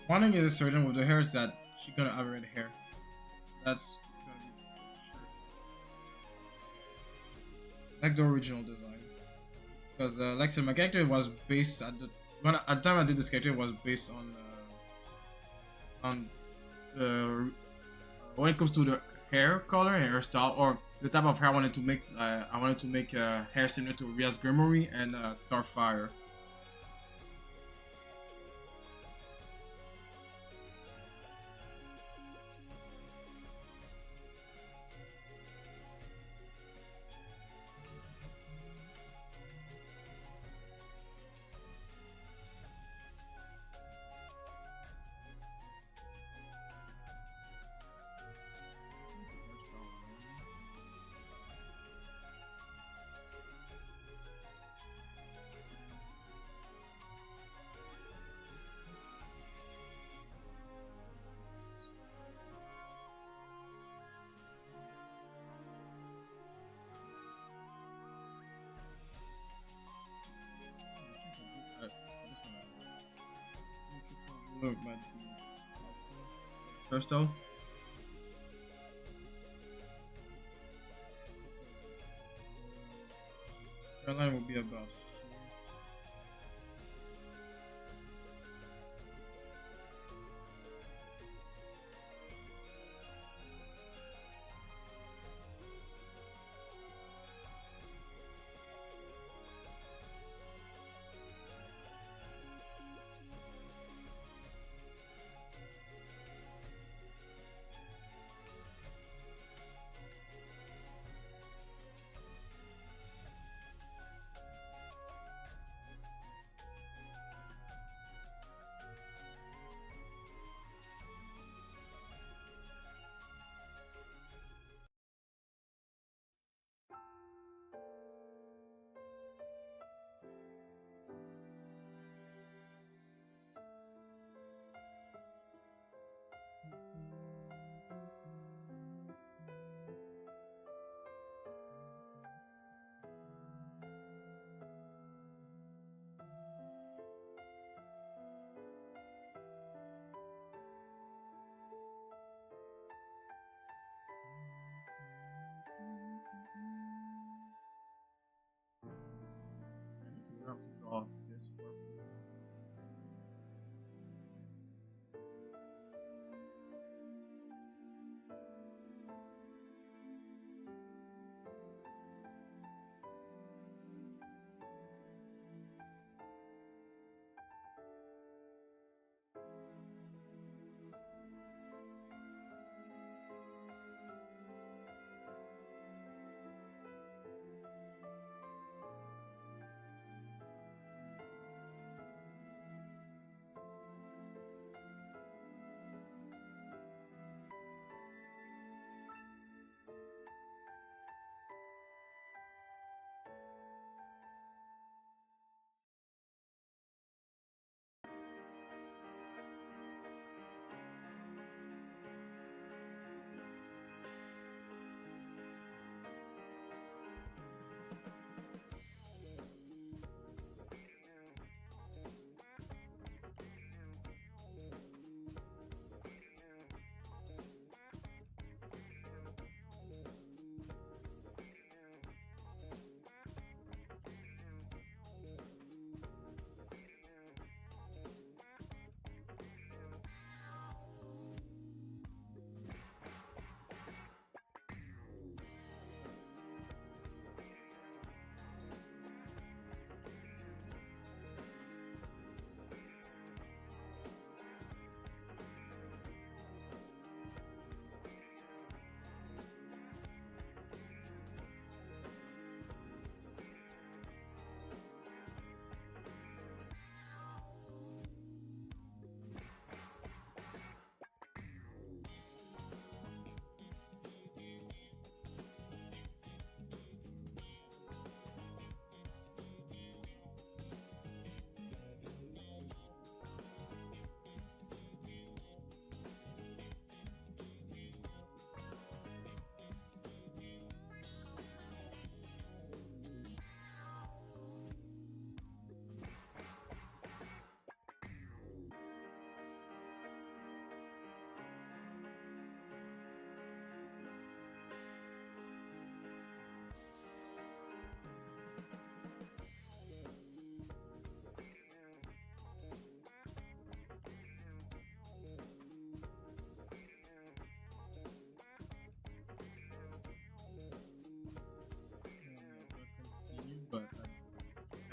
One thing is certain with the hair is that she's gonna have red hair. That's gonna be for sure. Like the original design, because like I said, my character was based at at the time I did this character, it was based on the when it comes to the hair color and hairstyle, or the type of hair I wanted to make hair similar to Ria's Grimoire and Starfire. Look, but hairstyle. Hairline will be about. I need to have to draw this for.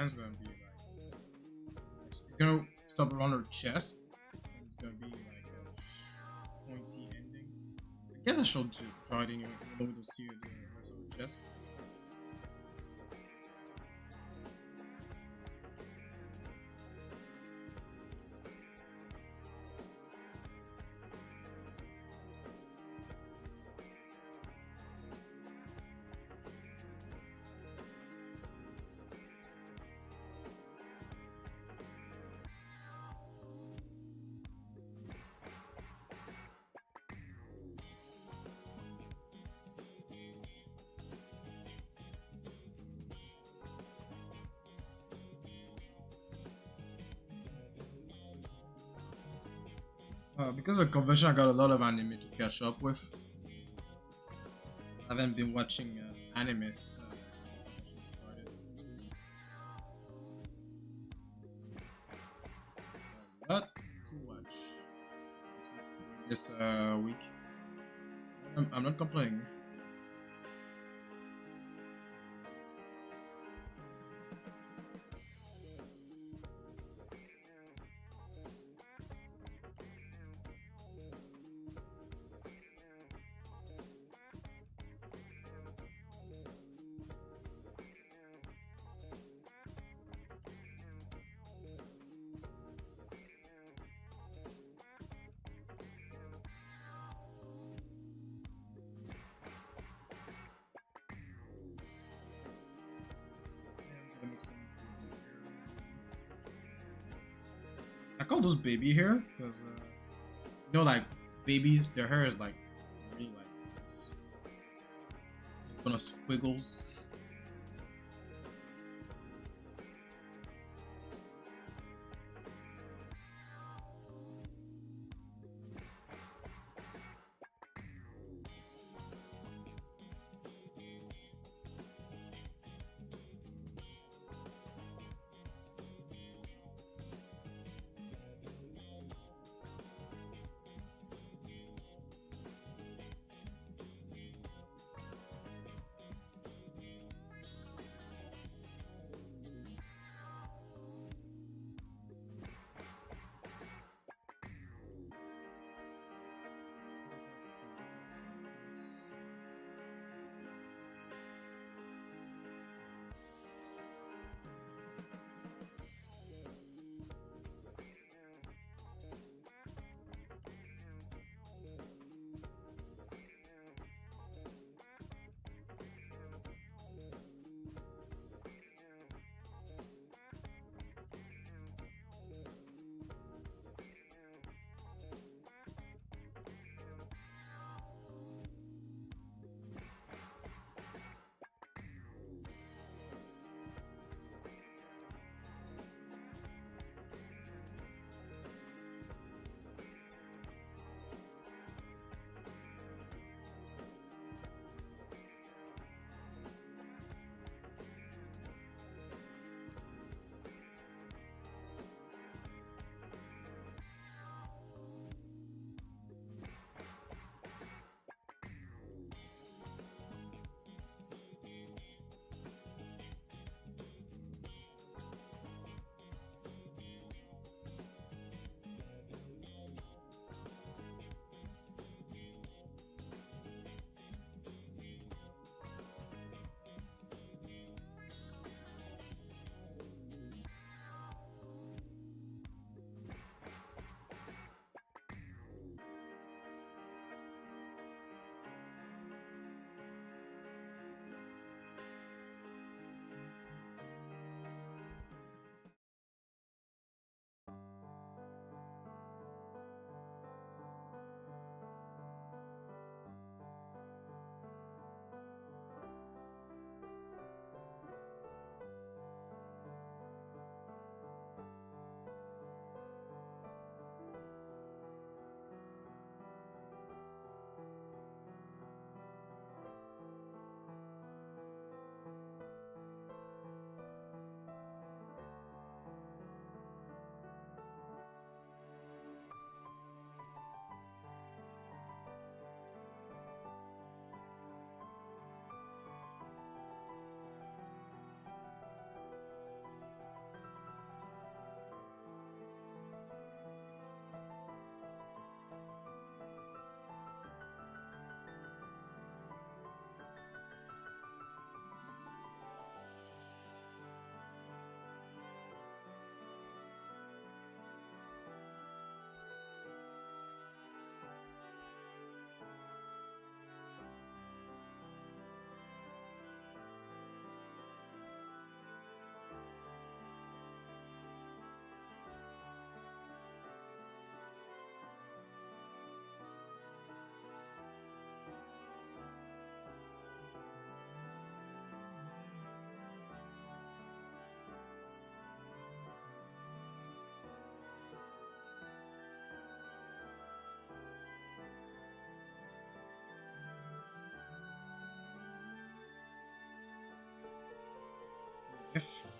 second is gonna be like it's gonna stop around her chest, and it's gonna be like a pointy ending. I guess I should try it anyway, even though we don't see the rest of her chest. Because of convention, I got a lot of anime to catch up with. I haven't been watching anime since convention started. Not too much this week. I'm not complaining. I call those baby hair because you know, like babies, their hair is like really like one of squiggles.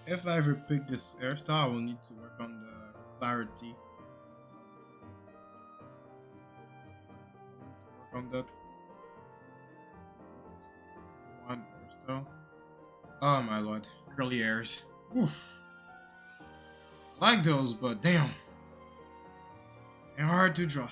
If I ever pick this hairstyle, I will need to work on the clarity. Work on that. This one hairstyle. Oh my lord, curly hairs. Oof. I like those, but damn, they're hard to draw.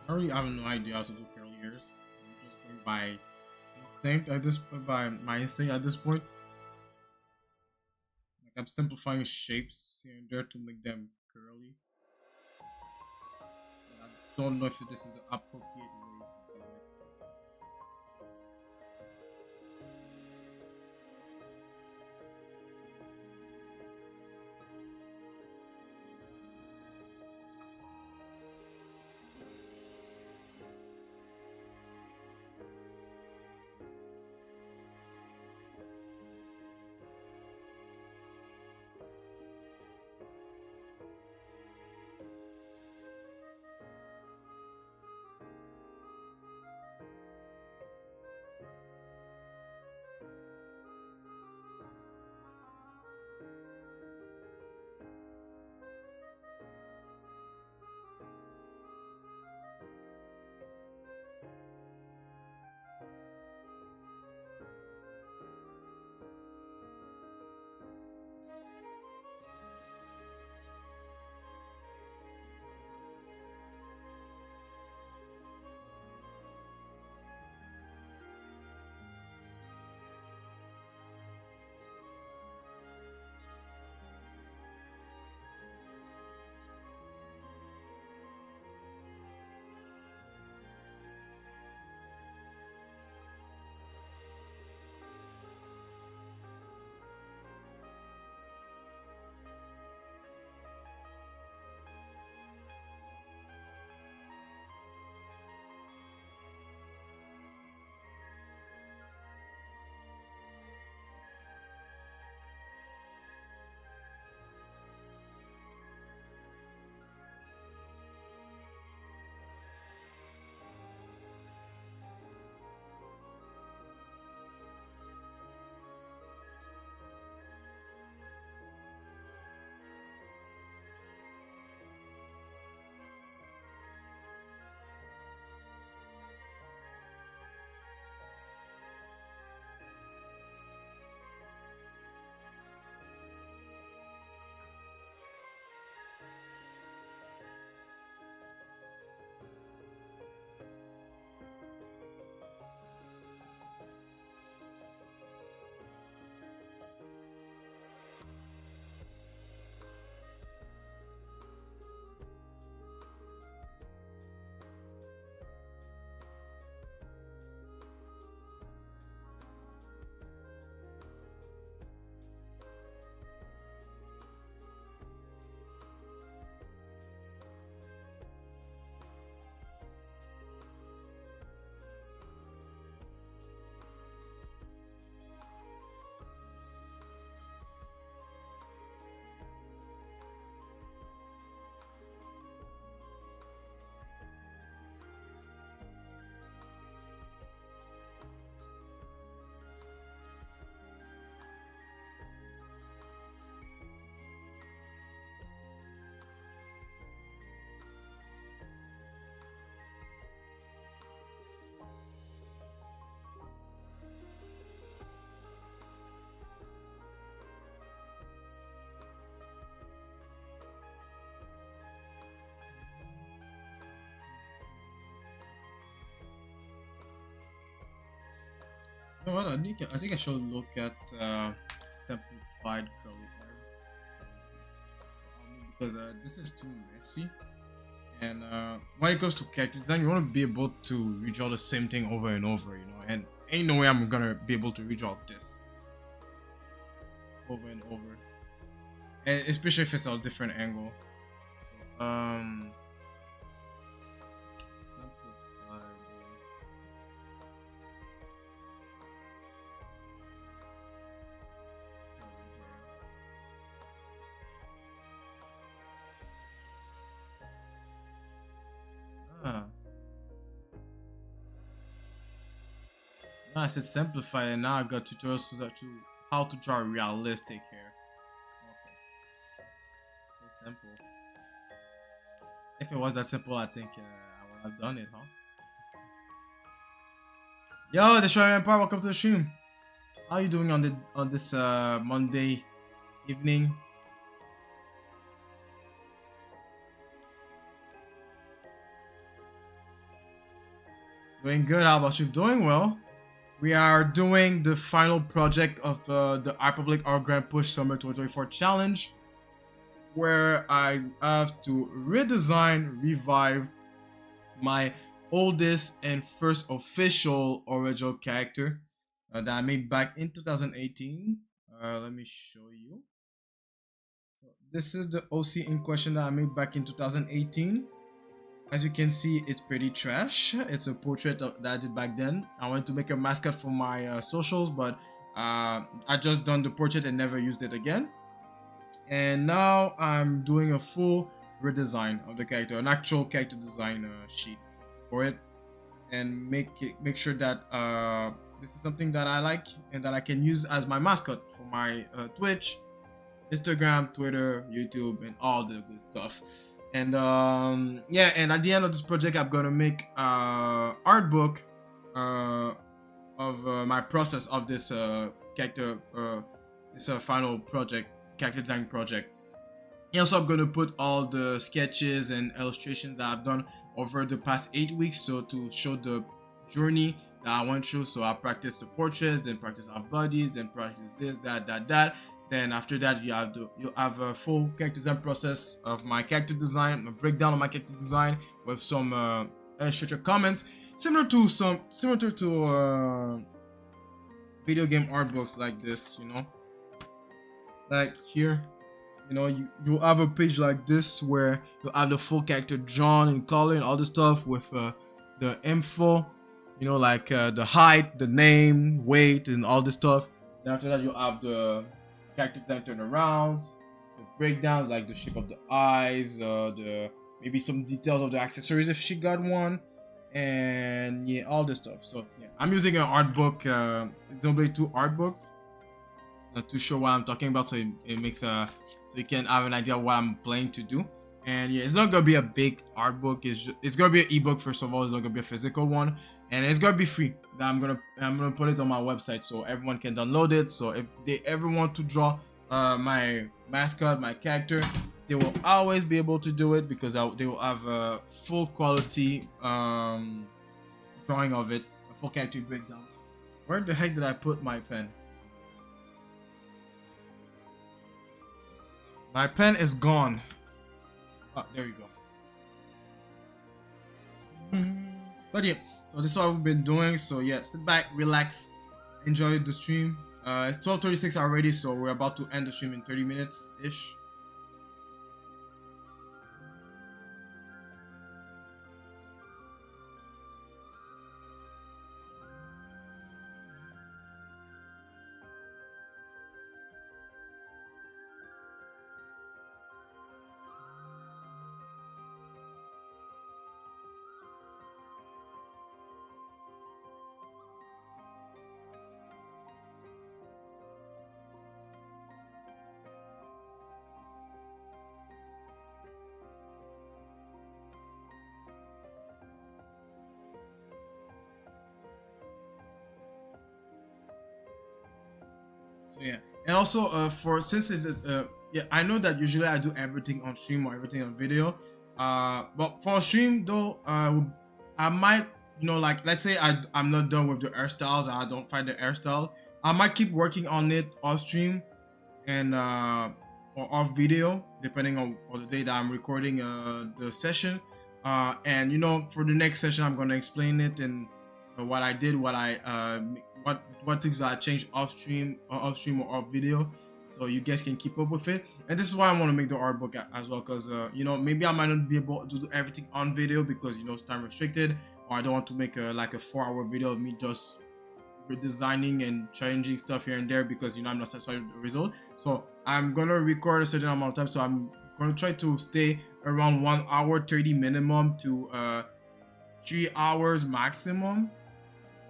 I really have no idea how to do curly hairs. I'm just going by instinct at this by my instinct at this point. Like I'm simplifying shapes here and there to make them curly. But I don't know if this is the appropriate way to do it. You know what? I think I should look at simplified curly hair. Because this is too messy. And when it comes to character design, you want to be able to redraw the same thing over and over, you know. And ain't no way I'm gonna be able to redraw this over and over, and especially if it's a different angle. So, simplified. Ah. Now I said simplify, and now I got tutorials to how to draw realistic hair. Okay, so simple. If it was that simple, I think I would have done it, huh? Yo, the Show Empire, welcome to the stream. How are you doing on this Monday evening? Doing good. How about you? Doing well. We are doing the final project of the iPublic Art Grand Push Summer 2024 Challenge, where I have to redesign, revive my oldest and first official original character that I made back in 2018. Let me show you. So this is the OC in question that I made back in 2018. As you can see, it's pretty trash. It's a portrait that I did back then. I wanted to make a mascot for my socials, but I just done the portrait and never used it again. And now I'm doing a full redesign of the character, an actual character design sheet for it, and make sure that this is something that I like and that I can use as my mascot for my Twitch, Instagram, Twitter, YouTube, and all the good stuff. And yeah, and at the end of this project, I'm gonna make art book of my process of this character, this final project, character design project. And also, I'm gonna put all the sketches and illustrations that I've done over the past 8 weeks, so to show the journey that I went through. So I practiced the portraits, then practice our bodies, then practice this, that. Then after that, you have a full character design process of my character design, a breakdown of my character design with some illustrator comments, similar to video game art books like this, like here. You have a page like this where you have the full character drawn in color and all the stuff with the info, like the height, the name, weight, and all this stuff. Then after that, you have the character design turnarounds, the breakdowns like the shape of the eyes, the maybe some details of the accessories if she got one, and yeah, all this stuff. So yeah, I'm using an art book, Xenoblade 2 art book, to show what I'm talking about, so it makes so you can have an idea of what I'm planning to do. And yeah, it's not gonna be a big art book. It's gonna be an ebook first of all. It's not gonna be a physical one, and it's gonna be free. I'm gonna put it on my website so everyone can download it. So if they ever want to draw my mascot, my character, they will always be able to do it because they will have a full quality drawing of it, a full character breakdown. Where the heck did I put my pen? My pen is gone. Oh, there you go. But yeah, so this is what we've been doing. So yeah, sit back, relax, enjoy the stream. It's 12:36 already, so we're about to end the stream in 30 minutes ish. Yeah, and also for since it's yeah, I know that usually I do everything on stream or everything on video, but for stream though, I might, like, let's say I'm not done with the hairstyles and I don't find the hairstyle, I might keep working on it off stream and or off video, depending on the day that I'm recording the session, and for the next session I'm gonna explain it and what I did, what things I changed off stream or off video, so you guys can keep up with it. And this is why I want to make the art book as well, because maybe I might not be able to do everything on video because it's time restricted, or I don't want to make like a 4-hour video of me just redesigning and changing stuff here and there because I'm not satisfied with the result. So I'm gonna record a certain amount of time, so I'm gonna try to stay around 1 hour 30 minimum to 3 hours maximum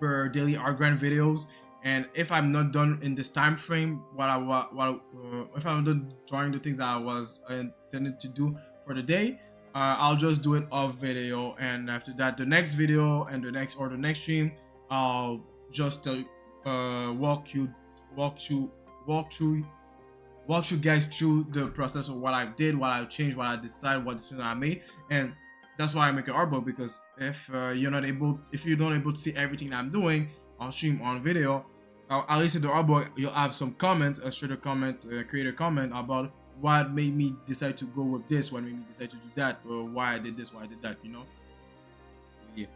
per daily art grind videos. And if I'm not done in this time frame, if I'm done drawing the things that I was intended to do for the day, I'll just do it off video. And after that, the next video and the next stream, I'll just walk you guys through the process of what I did, what I changed, what I decided, what decision I made. And That's why I make an art book, because if you don't able to see everything that I'm doing on stream on video, at least in the art book you'll have some comments, a straight comment, create a comment about what made me decide to go with this, what made me decide to do that, or why I did this, why I did that, you know. So yeah.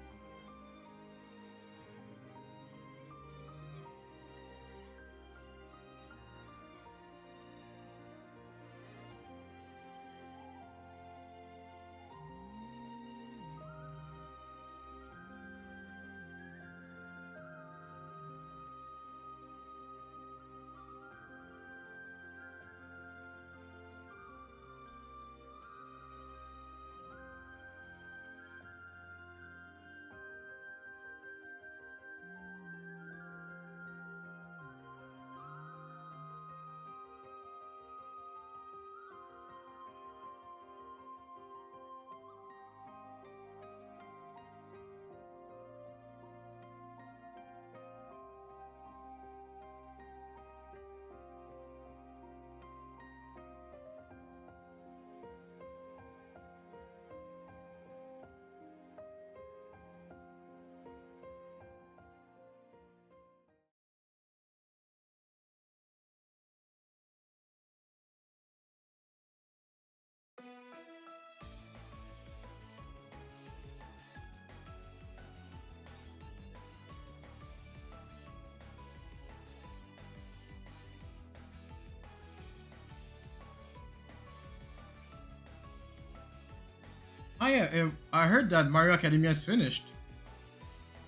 Oh yeah, I heard that Mario Academia is finished.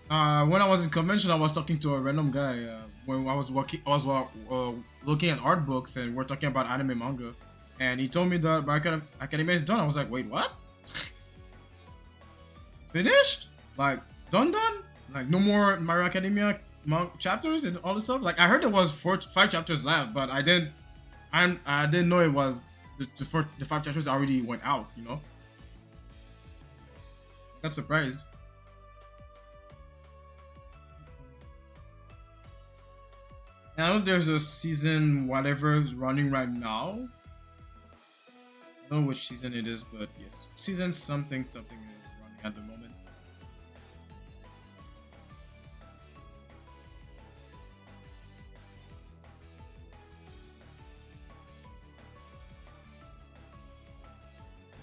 When I was in convention, I was talking to a random guy. When I was working, looking at art books, and we're talking about anime manga, and he told me that Mario Academia is done. I was like, wait, what? Finished? Like done? Like no more Mario Academia chapters and all this stuff? Like I heard there was 5 chapters left, but I didn't know it was the 5 chapters already went out. You know, got surprised. I know there's a season whatever is running right now. I don't know which season it is, but yes, season something is running at the moment.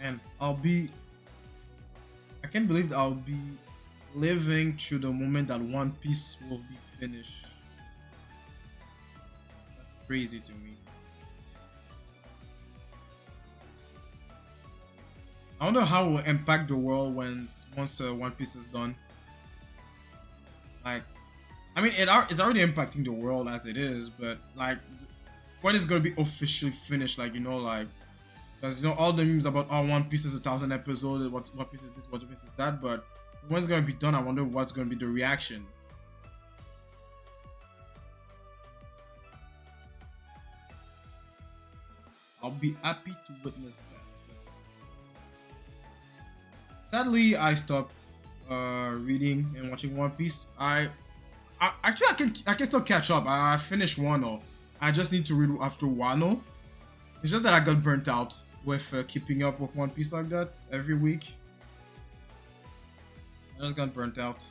And I can't believe that I'll be living through the moment that One Piece will be finished. That's crazy to me. I wonder how it will impact the world once One Piece is done. Like, I mean, it's already impacting the world as it is, but like, when it's gonna be officially finished? Like, like, because all the memes about One Piece is 1,000 episodes, what piece is this, what piece is that, but when it's gonna be done, I wonder what's gonna be the reaction. I'll be happy to witness that. Sadly, I stopped reading and watching One Piece. Actually I can still catch up. I finished Wano. I just need to read after Wano. It's just that I got burnt out with keeping up with One Piece like that every week. I just got burnt out.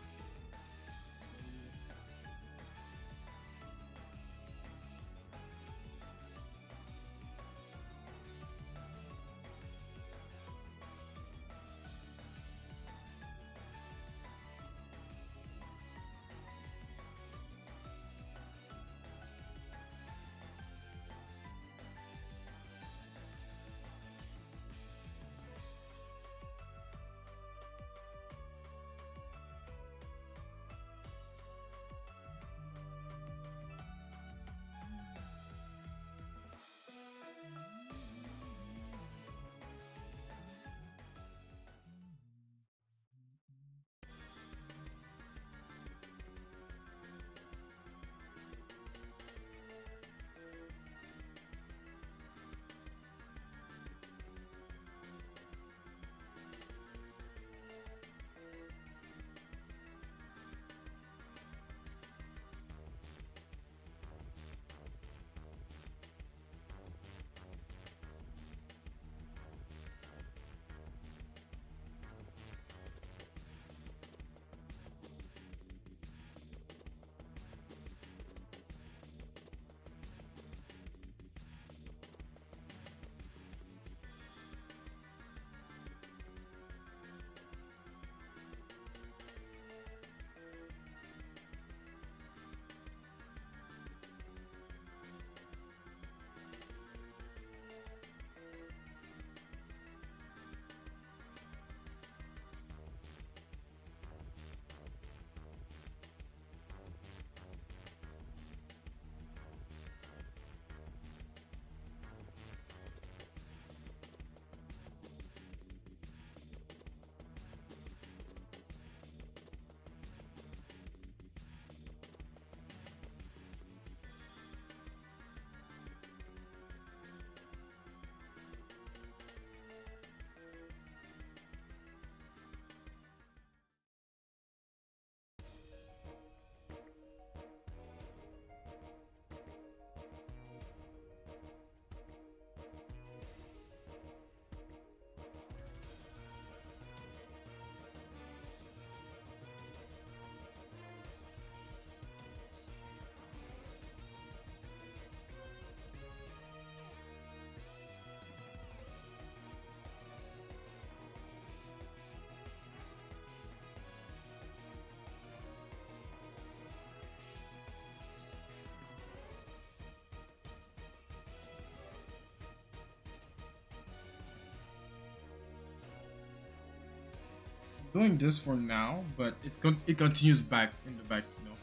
doing this for now, but it continues back in the back, you know.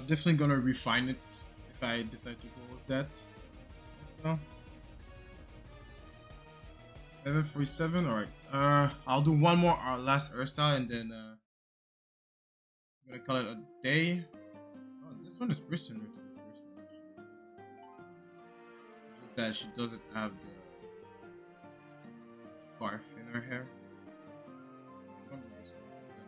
Definitely gonna refine it if I decide to go with that. So, 747. All right. I'll do one more last Earth style and then I'm gonna call it a day. Oh, this one is pretty similar to the first one. Just that she doesn't have the scarf in her hair. I'll do this one instead.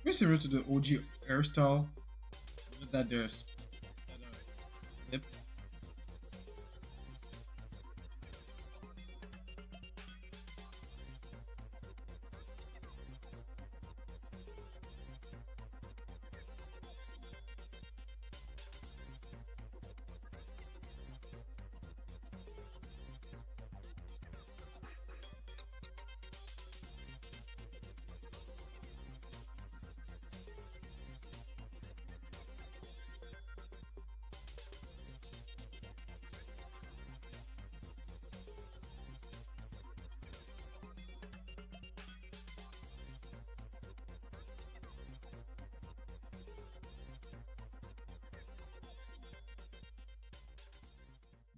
very similar to the OG hairstyle. Just that there's yep.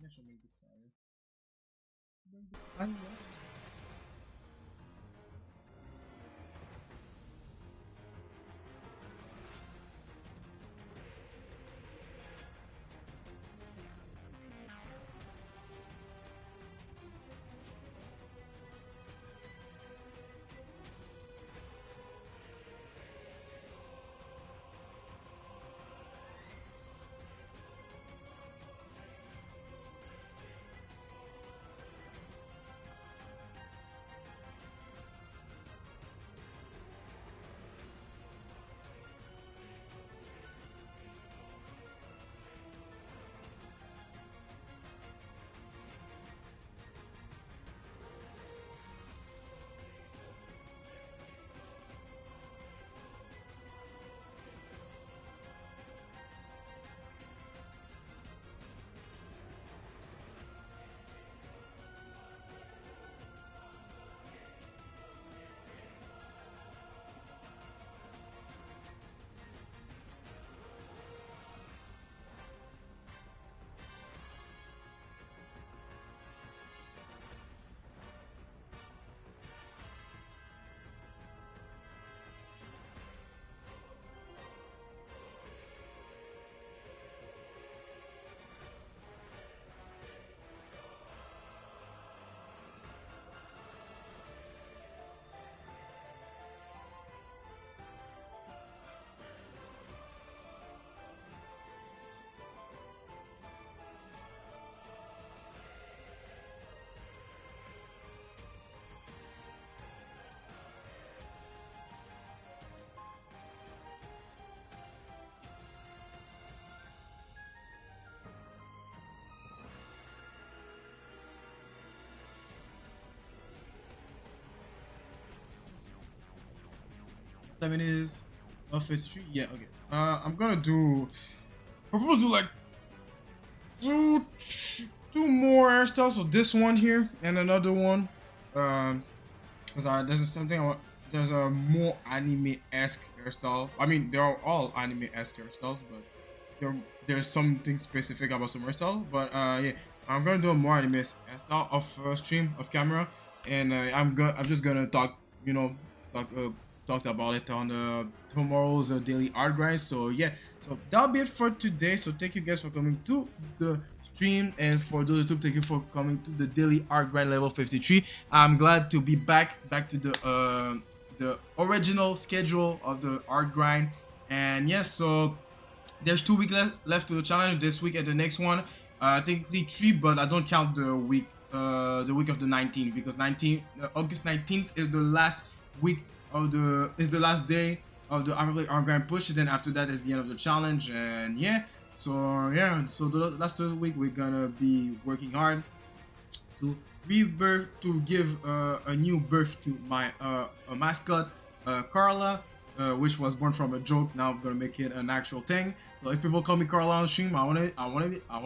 Deixa eu meio do saio. Time it is. Phase 3? Yeah, okay. I'm gonna do. I'll probably do like two, two more hairstyles. So this one here and another one. Cause there's something I want. There's a more anime-esque hairstyle. I mean, they are all anime-esque hairstyles, but there's something specific about some hairstyle. But yeah, I'm gonna do a more anime-esque hairstyle of stream of camera, and I'm just gonna talk. Talk talked about it on tomorrow's daily art grind. So yeah, so that'll be it for today. So thank you guys for coming to the stream, and for those YouTube, thank you for coming to the daily art grind level 53. I'm glad to be back to the original schedule of the art grind. And yes, so there's 2 weeks left to the challenge, this week and the next one. Technically 3, but I don't count the week of the 19th, because August 19th is the last week of the last day of the art grind push. And then after that is the end of the challenge. And yeah, so the last 2 weeks we're gonna be working hard to give a new birth to my mascot, Carla, which was born from a joke. Now I'm gonna make it an actual thing. So if people call me Carla on stream, I wanna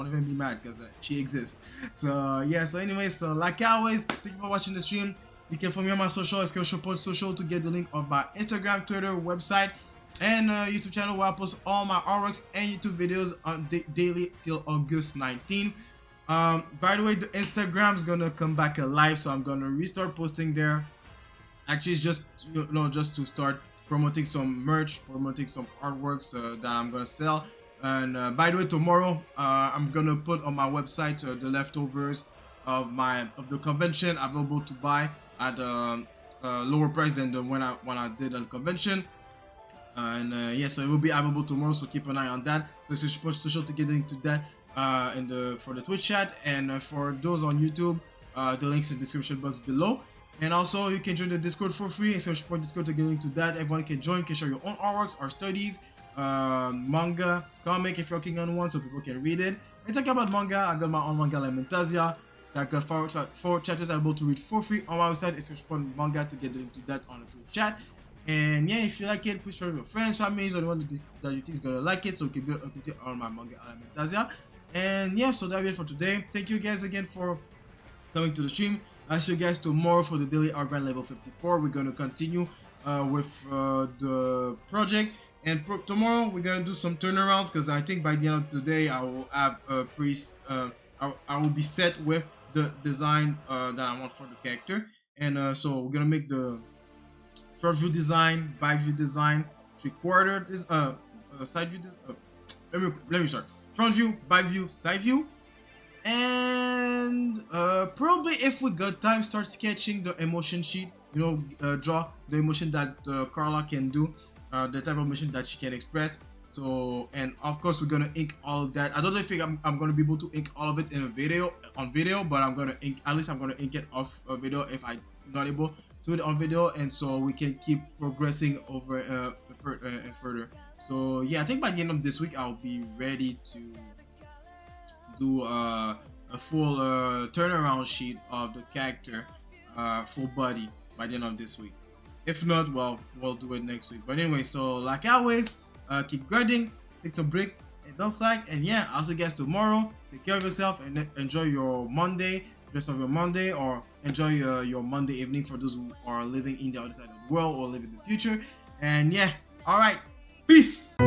even be mad, because she exists. So yeah. So anyway, so like always, thank you for watching the stream. You can follow me on my social to get the link of my Instagram, Twitter, website, and YouTube channel, where I post all my artworks and YouTube videos on daily till August 19. By the way, the Instagram is gonna come back alive, so I'm gonna restart posting there. Actually, it's just just to start promoting some merch, promoting some artworks that I'm gonna sell. And by the way, tomorrow I'm gonna put on my website the leftovers of the convention available to buy at a lower price than the when I did on convention. Yeah, so it will be available tomorrow, so keep an eye on that. So social to get into that in the for the Twitch chat, and for those on YouTube, the links in the description box below. And also you can join the Discord for free, so support Discord to get into that. Everyone can join, can share your own artworks or studies, manga, comic if you're working on one, so people can read it. And talking about manga, I got my own manga like Mentasia. I got four chapters able to read for free on my website. It's support manga to get into that on the Twitch chat. And yeah, if you like it, please share with your friends, families, or the one that you think is gonna like it, so you can build a on my manga Alimentasia. And yeah, so that's it for today. Thank you guys again for coming to the stream. I'll see you guys tomorrow for the daily art grind level 54. We're gonna continue with the project, and tomorrow we're gonna do some turnarounds, because I think by the end of today I will have a I will be set with the design that I want for the character. And so we're gonna make the front view design, back view design, three-quarter side view. Let me start. Front view, back view, side view, and probably if we got time, start sketching the emotion sheet. You know, draw the emotion that Carla can do, the type of emotion that she can express. So, and of course we're gonna ink all of that. I don't think I'm gonna be able to ink all of it in a video but I'm gonna ink, at least I'm gonna ink it off a video if I'm not able to do it on video, and so we can keep progressing over further. So yeah, I think by the end of this week I'll be ready to do a full turnaround sheet of the character, full body, by the end of this week. If not, well, we'll do it next week. But anyway, so like always, keep grinding, take some break, and don't slack. And yeah, I'll see you guys tomorrow. Take care of yourself and enjoy your Monday, rest of your Monday, or enjoy your Monday evening for those who are living in the other side of the world or live in the future. And yeah, all right, peace.